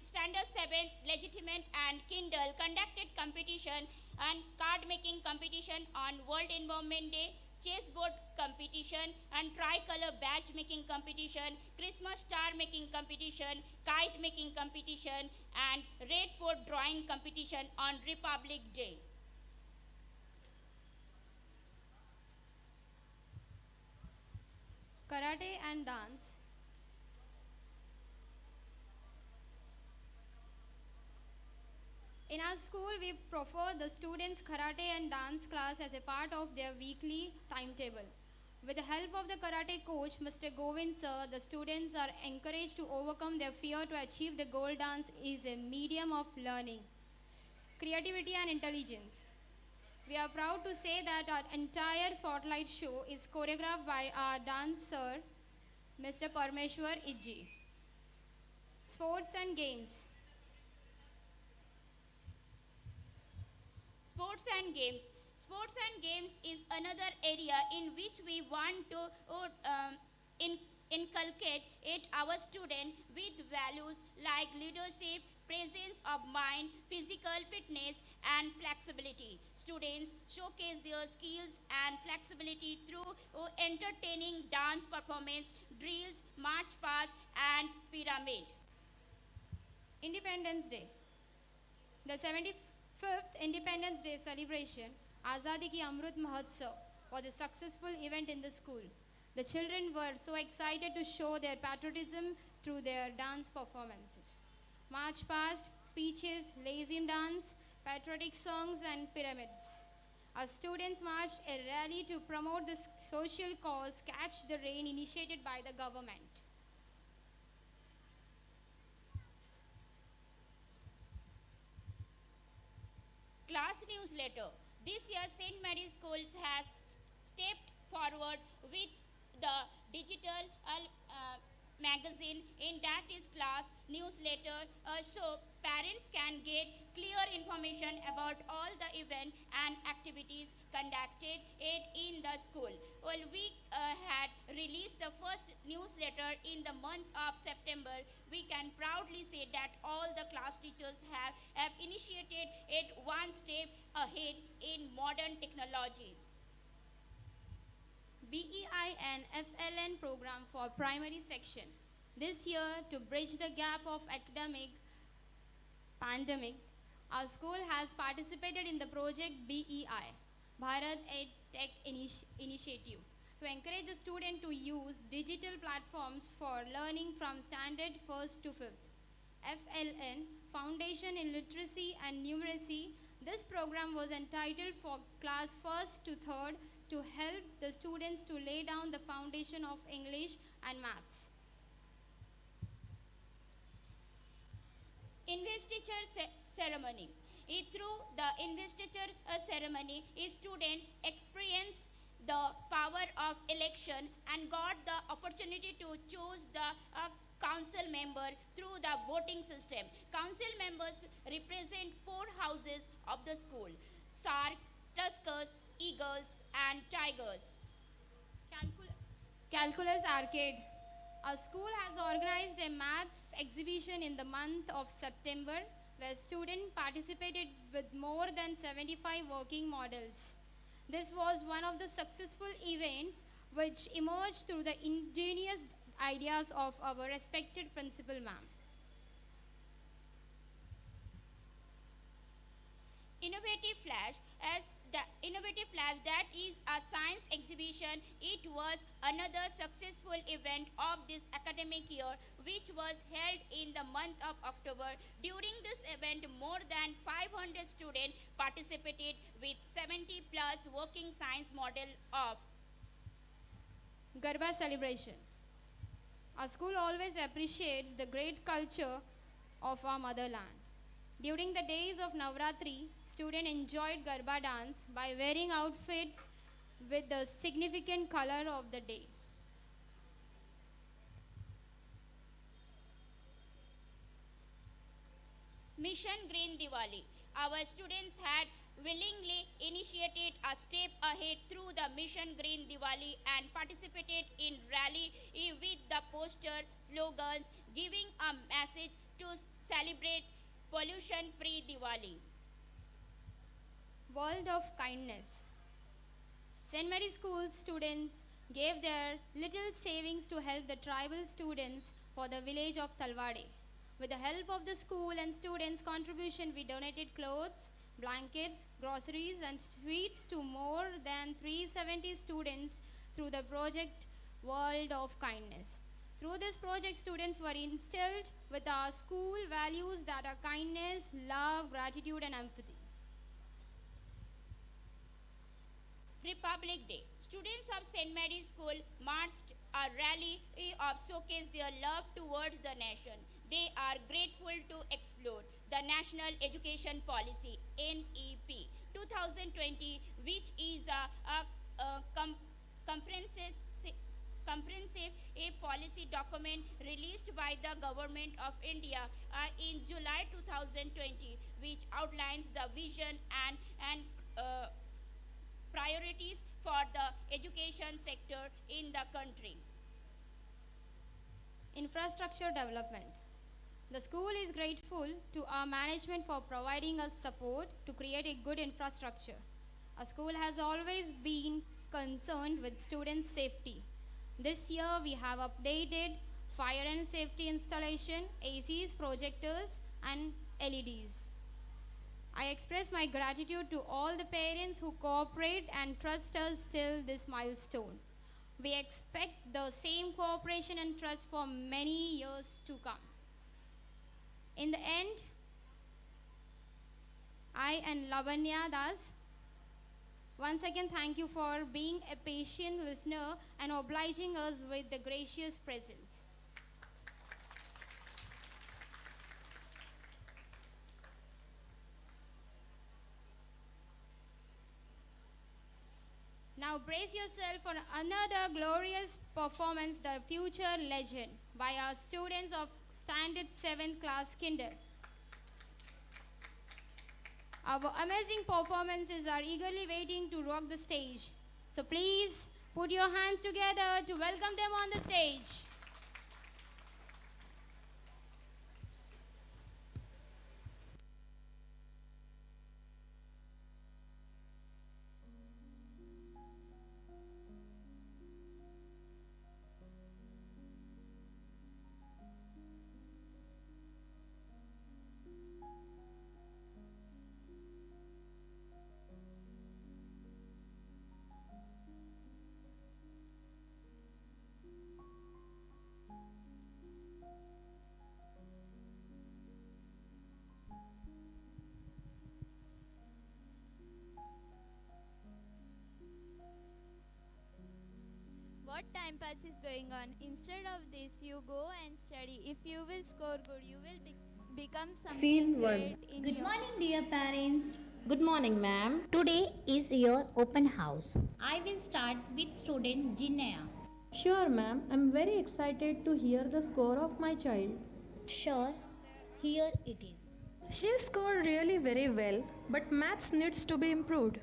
Standard 7 legitimate and Kindle conducted competition and card making competition on World Environment Day, chessboard competition and tricolor badge making competition, Christmas star making competition, kite making competition and red fort drawing competition on Republic Day. Karate and dance. In our school, we prefer the students' karate and dance class as a part of their weekly timetable. With the help of the karate coach, Mr. Govind sir, the students are encouraged to overcome their fear to achieve the goal. Dance is a medium of learning, creativity and intelligence. We are proud to say that our entire spotlight show is choreographed by our dancer, Mr. Parmeshwar Ijji. Sports and games. Sports and games. Sports and games is another area in which we want to inculcate our students with values like leadership, presence of mind, physical fitness, and flexibility. Students showcase their skills and flexibility through entertaining dance performance, drills, march past, and pyramid. Independence Day. The 75th Independence Day celebration, Azadi Ki Amrut Mahotsav, was a successful event in the school. The children were so excited to show their patriotism through their dance performances. March past, speeches, lazim dance, patriotic songs and pyramids. Our students marched a rally to promote the social cause Catch the Rain initiated by the government. Class newsletter. This year, St. Mary's Schools has stepped forward with the digital magazine, in that is class newsletter, so parents can get clear information about all the events and activities conducted in the school. Well, we had released the first newsletter in the month of September. We can proudly say that all the class teachers have initiated it one step ahead in modern technology. BEI and FLN program for primary section. This year, to bridge the gap of academic pandemic, our school has participated in the project BEI, Bharat Ed Tech Initiative, to encourage the student to use digital platforms for learning from standard 1st to 5th. FLN, Foundation in Literacy and Numeracy. This program was entitled for class 1st to 3rd to help the students to lay down the foundation of English and maths. Investiture ceremony. Through the investiture ceremony, students experience the power of election and got the opportunity to choose the council member through the voting system. Council members represent 4 houses of the school: Sark, Tuskers, Eagles, and Tigers. Calculus Arcade. Our school has organized a maths exhibition in the month of September where students participated with more than 75 working models. This was one of the successful events which emerged through the ingenious ideas of our respected principal ma'am. Innovative Flash. As the Innovative Flash, that is a science exhibition. It was another successful event of this academic year, which was held in the month of October. During this event, more than 500 students participated with 70 plus working science model of Garba celebration. Our school always appreciates the great culture of our motherland. During the days of Navratri, students enjoyed Garba dance by wearing outfits with the significant color of the day. Mission Green Diwali. Our students had willingly initiated a step ahead through the Mission Green Diwali and participated in rally with the poster slogans giving a message to celebrate pollution-free Diwali. World of Kindness. St. Mary School students gave their little savings to help the tribal students for the village of Talwade. With the help of the school and students' contribution, we donated clothes, blankets, groceries, and sweets to more than 370 students through the project World of Kindness. Through this project, students were instilled with our school values that are kindness, love, gratitude, and empathy. Republic Day. Students of St. Mary's School marched a rally of showcase their love towards the nation. They are grateful to explore the National Education Policy NEP 2020, which is a comprehensive policy document released by the Government of India in July 2020, which outlines the vision and priorities for the education sector in the country. Infrastructure development. The school is grateful to our management for providing us support to create a good infrastructure. Our school has always been concerned with student safety. This year we have updated fire and safety installation, ACs, projectors, and LEDs. I express my gratitude to all the parents who cooperate and trust us till this milestone. We expect the same cooperation and trust for many years to come. In the end, I and Lavanya Das once again thank you for being a patient listener and obliging us with the gracious presence. Now Now brace yourself for another glorious performance, The Future Legend, by our students of Standard 7th Class Kinder. Our amazing performances are eagerly waiting to rock the stage. So please put your hands together to welcome them on the stage. What time pass is going on? Instead of this, you go and study. If you will score good, you will become something Scene 1. great in Good your morning, dear parents. Good morning, ma'am. Today is your open house. I will start with student Jinea. Sure, ma'am. I'm very excited to hear the score of my child. Sure, here it is. She scored really very well, but maths needs to be improved.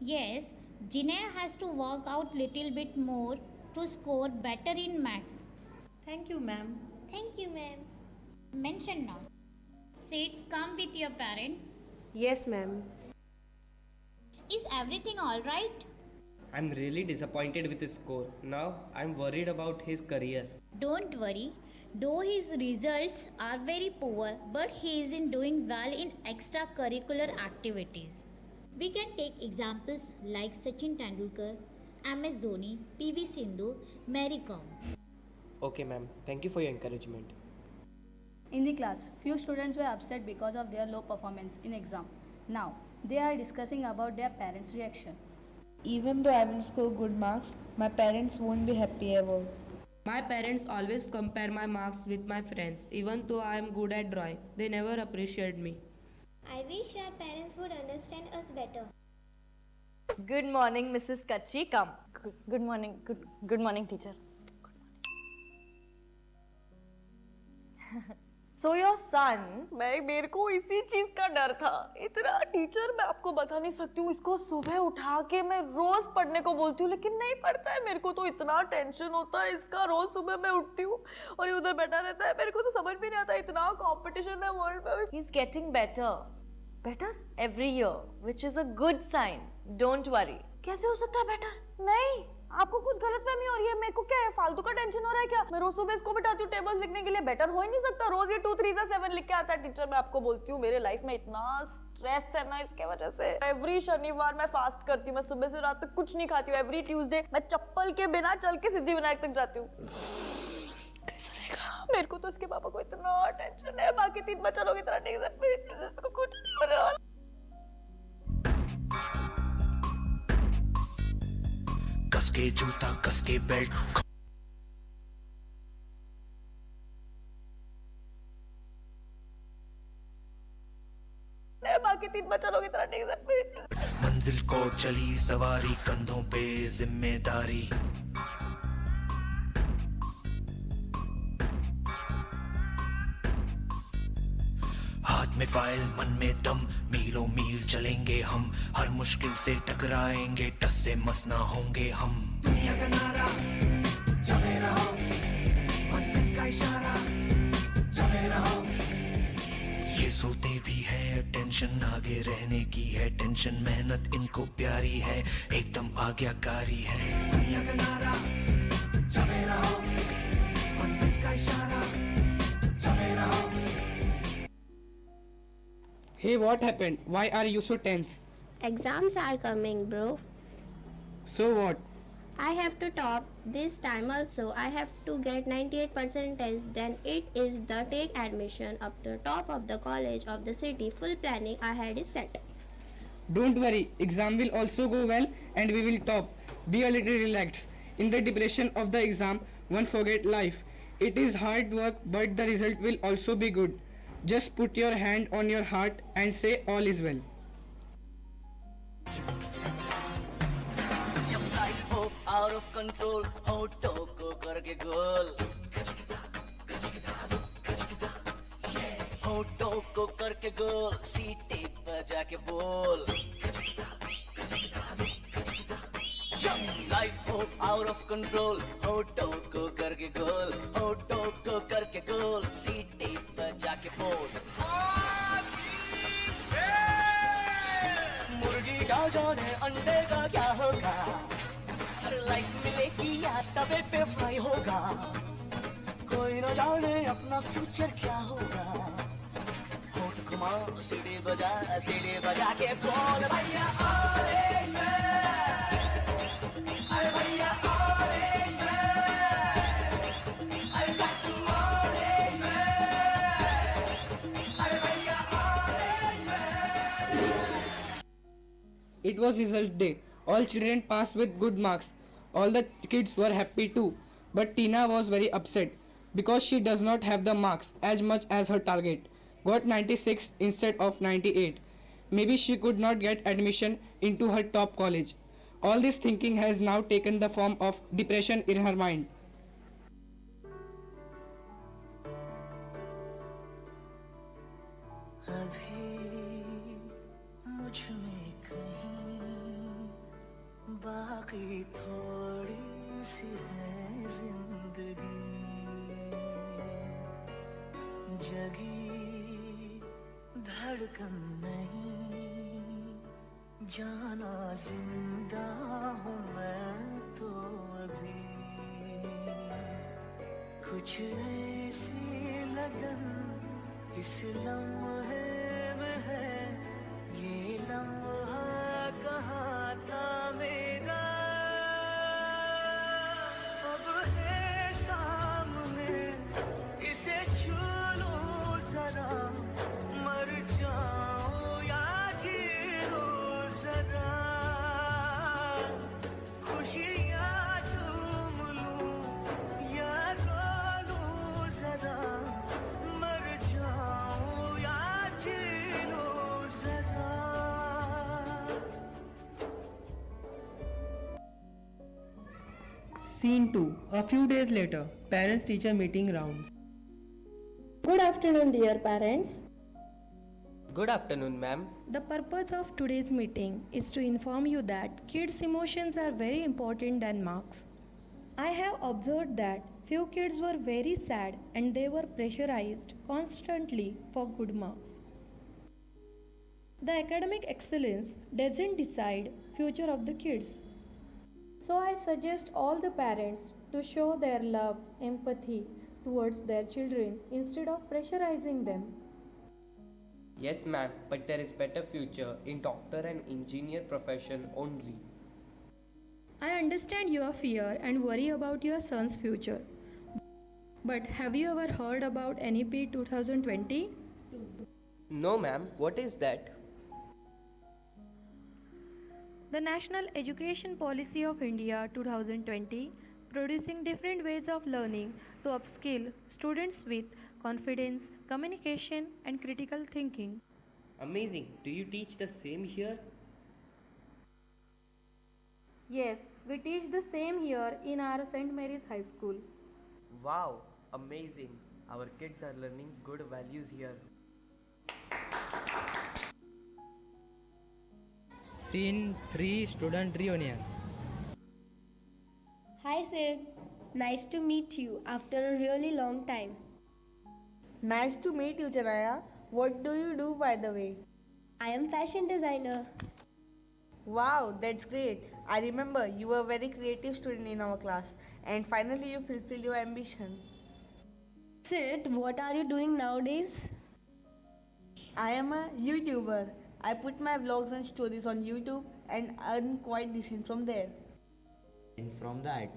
Yes, Jinea has to work out little bit more to score better in maths. Thank you, ma'am. Thank you, ma'am. Mention now. Sit, come with your parent. Yes, ma'am. Is everything alright? I'm really disappointed with his score. Now I'm worried about his career. Don't worry. Though his results are very poor, but he is doing well in extracurricular activities. We can take examples like Sachin Tendulkar, MS Dhoni, PV Sindhu, Mary Kom. Okay, ma'am. Thank you for your encouragement. In the class, few students were upset because of their low performance in exam. Now, they are discussing about their parents' reaction. Even though I will score good marks, my parents won't be happy ever. My parents always compare my marks with my friends. Even though I am good at drawing, they never appreciate me. I wish our parents would understand us better. Good morning, Mrs. Kachi. Come. Good morning. Good morning, teacher. So your son, मेरे को इसी चीज का डर था. इतना teacher मैं आपको बता नहीं सकती हूँ. इसको सुबह उठा के मैं रोज पढ़ने को बोलती हूँ, लेकिन नहीं पढ़ता है. मेरे को तो इतना टेंशन होता है इसका. रोज सुबह मैं उठती हूँ और ये उधर बैठा रहता है. मेरे को तो समझ भी नहीं आता. इतना कंपटीशन है वर्ल्ड में. He's getting better every year, which is a good sign. Don't worry. कैसे हो सकता है बेटर? नहीं, आपको कुछ गलतफहमी हो रही है. मेरे को क्या है, फालतू का टेंशन हो रहा है क्या? मैं रोज सुबह इसको बिठाती हूँ टेबल्स लिखने के लिए. बेटर हो ही नहीं सकता. रोज ये 2 3 7 लिख के आता है. टीचर मैं आपको बोलती हूँ, मेरे लाइफ में इतना स्ट्रेस है ना इसके वजह से. एवरी शनिवार मैं फास्ट करती हूँ. मैं सुबह से रात तक कुछ नहीं खाती हूँ. एवरी ट्यूसडे मैं चप्पल के बिना चल के सिद्धिविनायक तक जाती हूँ. कैसा रहेगा? मेरे को तो इसके पापा को इतना टेंशन है. बाकी 3 बच्चे लोग इतना टेंशन में, कुछ नहीं होने वाला. कस के जूता, कस के बेल्ट. बाकी 3 बच्चे लोग इतना टेंशन में. मंजिल को चली सवारी, कंधों पे जिम्मेदारी. हाथ में फाइल, मन में दम, मीलों मील चलेंगे हम. हर मुश्किल से टकराएंगे, टस से मस ना होंगे हम. दुनिया का नारा जमे रहो, मंजिल का इशारा जमे रहो. ये सोते भी है, टेंशन आगे रहने की है. टेंशन मेहनत इनको प्यारी है, एकदम आज्ञाकारी है. दुनिया का नारा जमे रहो, मंजिल का इशारा जमे रहो. Hey, what happened? Why are you so tense? Exams are coming, bro. So what? I have to top this time also. I have to get 98%. Then it is the take admission up the top of the college of the city. Full planning ahead is set. Don't worry, exam will also go well and we will top. Be a little relaxed. In the depression of the exam, one forget life. It is hard work, but the result will also be good. Just put your hand on your heart and say all is well. out of control, होठों को करके गोल, होठों को करके गोल, सीटी बजा के बोल, लाइफ हो out of control, होठों को करके गोल, होठों को करके गोल, सीटी बजा के बोल. मुर्गी क्या जाने अंडे का क्या होगा, हर लाइफ मिलेगी या तवे पे फ्राई होगा, कोई न जाने अपना फ्यूचर क्या होगा. होठ घुमा सीढ़ी बजा के बोल भैया ऑरेंज मैन, अरे भैया ऑरेंज मैन, अरे चाचू ऑरेंज मैन, अरे भैया orange man. It was result day. All children passed with good marks. All the kids were happy too. But Tina was very upset because she does not have the marks as much as her target. Got 96 instead of 98. Maybe she could not get admission into her top college. All this thinking has now taken the form of depression in her mind. बाकी थोड़ी सी है जिंदगी, जगी धड़कन नहीं, जाना जिंदा हूँ मैं तो अभी, कुछ ऐसी लगन इस लम्हे में है, ये लम्हा कहाँ था मेरा, अब है सामने इसे छू लो जरा, मर जाओ या जी लो जरा, खुशियाँ झूम लूं या रो लूं जरा, मर जाओ या जी लो जरा. Scene 2. A few days later, parents-teacher meeting rounds. Good afternoon, dear parents. Good afternoon, ma'am. The purpose of today's meeting is to inform you that kids' emotions are very important than marks. I have observed that few kids were very sad and they were pressurized constantly for good marks. The academic excellence doesn't decide future of the kids. So I suggest all the parents to show their love, empathy towards their children instead of pressurizing them. Yes, ma'am, but there is better future in doctor and engineer profession only. I understand your fear and worry about your son's future. But have you ever heard about NEP 2020? No, ma'am, what is that? The National Education Policy of India 2020, producing different ways of learning to upskill students with confidence, communication, and critical thinking. Amazing. Do you teach the same here? Yes, we teach the same here in our St. Mary's High School. Wow, amazing. Our kids are learning good values here. Scene 3. Student reunion. Hi Sid, nice to meet you after a really long time. Nice to meet you, Janaya. What do you do, by the way? I am fashion designer. Wow, that's great. I remember you were a very creative student in our class and finally you fulfilled your ambition. Sid, what are you doing nowadays? I am a YouTuber. I put my vlogs and stories on YouTube and earn quite decent from there. And from that,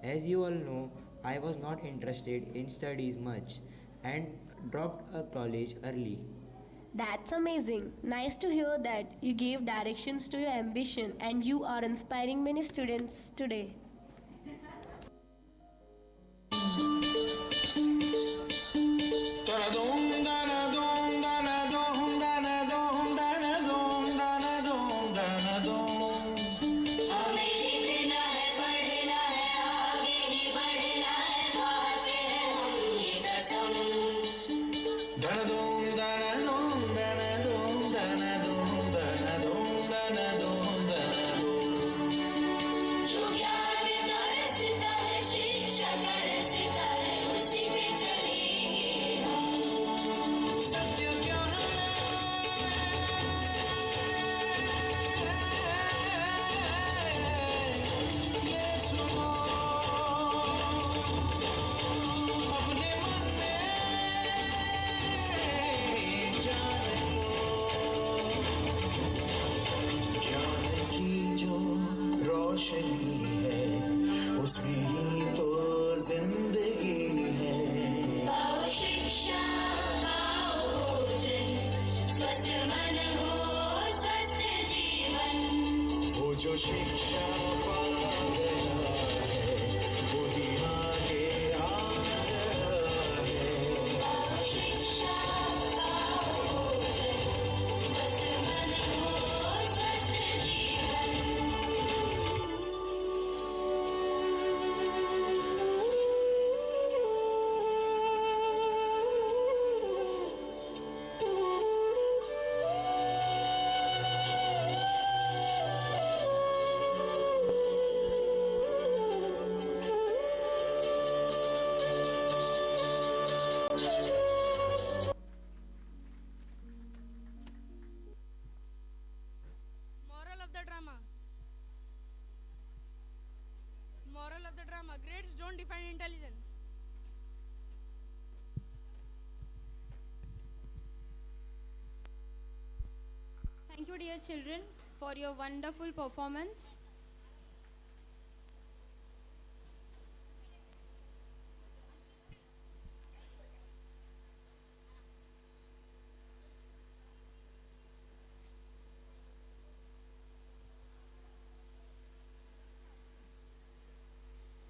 as you all know, I was not interested in studies much and dropped a college early. That's amazing. Nice to hear that you gave directions to your ambition and you are inspiring many students today. जो शिक्षा पा गया है वही आगे आ रहा है शिक्षा पाओ स्वस्थ मन हो स्वस्थ जीवन Moral of the drama. Moral of the drama. Grades don't define intelligence. Thank you, dear children, for your wonderful performance.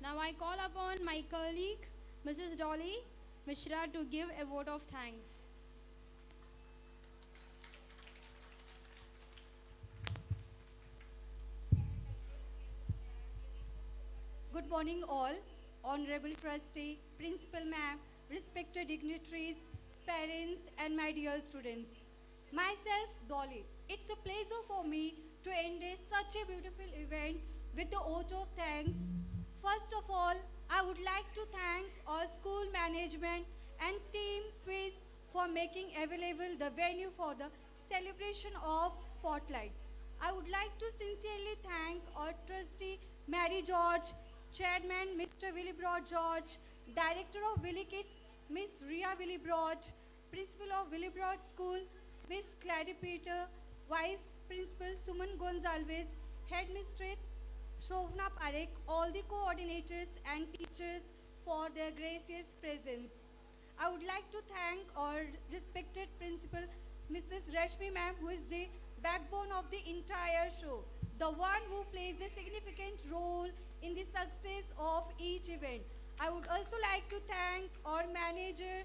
Now I call upon my colleague, Mrs. Dolly Mishra, to give a vote of thanks. Good morning all, Honorable Trustee, Principal Ma'am, respected dignitaries, parents and my dear students. Myself, Dolly. It's a pleasure for me to end such a beautiful event with the vote of thanks. First of all, I would like to thank our school management and Team Swiss for making available the venue for the celebration of Spotlight. I would like to sincerely thank our trustee, Mary George, Chairman, Mr. Willibrod George, Director of Willie Kids, Miss Ria Willibrod, Principal of Willibrod School, Miss Clary Peter, Vice Principal Suman Gonzalez, Headmistress Shovna Parekh, all the coordinators and teachers for their gracious presence. I would like to thank our respected principal, Mrs. Rashmi ma'am, who is the backbone of the entire show, the one who plays a significant role in the success of each event. I would also like to thank our manager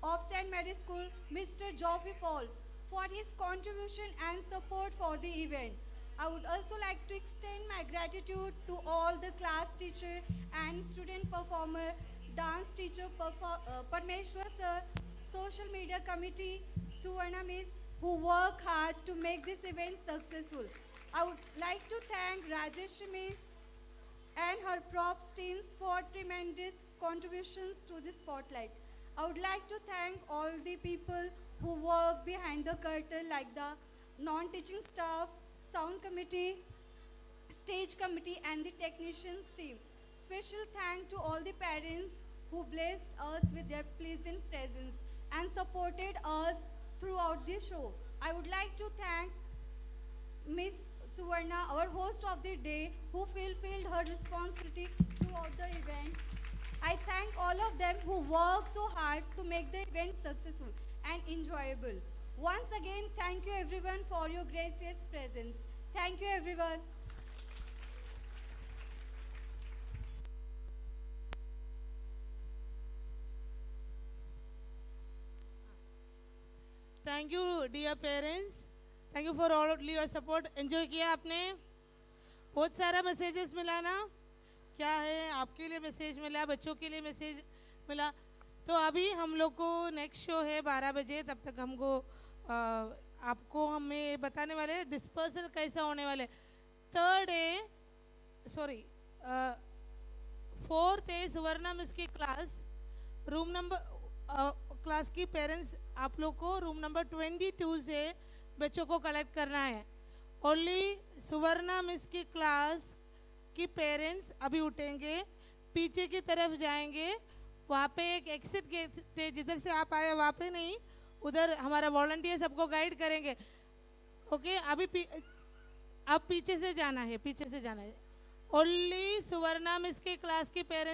of St. Mary's School, Mr. Geoffrey Paul, for his contribution and support for the event. I would also like to extend my gratitude to all the class teacher and student performer, dance teacher Parmeshwar sir, social media committee, Suvarna miss, who work hard to make this event successful. I would like to thank Rajesh miss and her props teams for tremendous contributions to the spotlight. I would like to thank all the people who work behind the curtain like the non-teaching staff, sound committee, stage committee and the technicians team. Special thank to all the parents who blessed us with their pleasant presence and supported us throughout the show. I would like to thank Miss Suvarna, our host of the day, who fulfilled her responsibility throughout the event. I thank all of them who worked so hard to make the event successful and enjoyable. Once again, thank you everyone for your gracious presence. Thank you everyone. Thank you dear parents, thank you for all your support. Enjoy किया आपने? बहुत सारा messages मिला ना? क्या है आपके लिए मैसेज मिला, बच्चों के लिए मैसेज मिला. तो अभी हम लोग को नेक्स्ट शो है 12 बजे. तब तक हमको आपको हमें बताने वाले डिस्पर्सल कैसा होने वाले. थर्ड है फोर्थ है सुवर्णा मिस की क्लास. रूम नंबर क्लास की पेरेंट्स आप लोग को रूम नंबर 22 से बच्चों को कलेक्ट करना है. ओनली सुवर्णा मिस की क्लास की पेरेंट्स अभी उठेंगे, पीछे की तरफ जाएंगे. वहाँ पे एक एग्जिट गेट थे, जिधर से आप आए वहाँ पे नहीं, उधर हमारा वॉलंटियर सबको गाइड करेंगे. ओके, अभी अब पीछे से जाना है, पीछे से जाना है. ओनली सुवर्णा मिस की क्लास की पेरेंट्स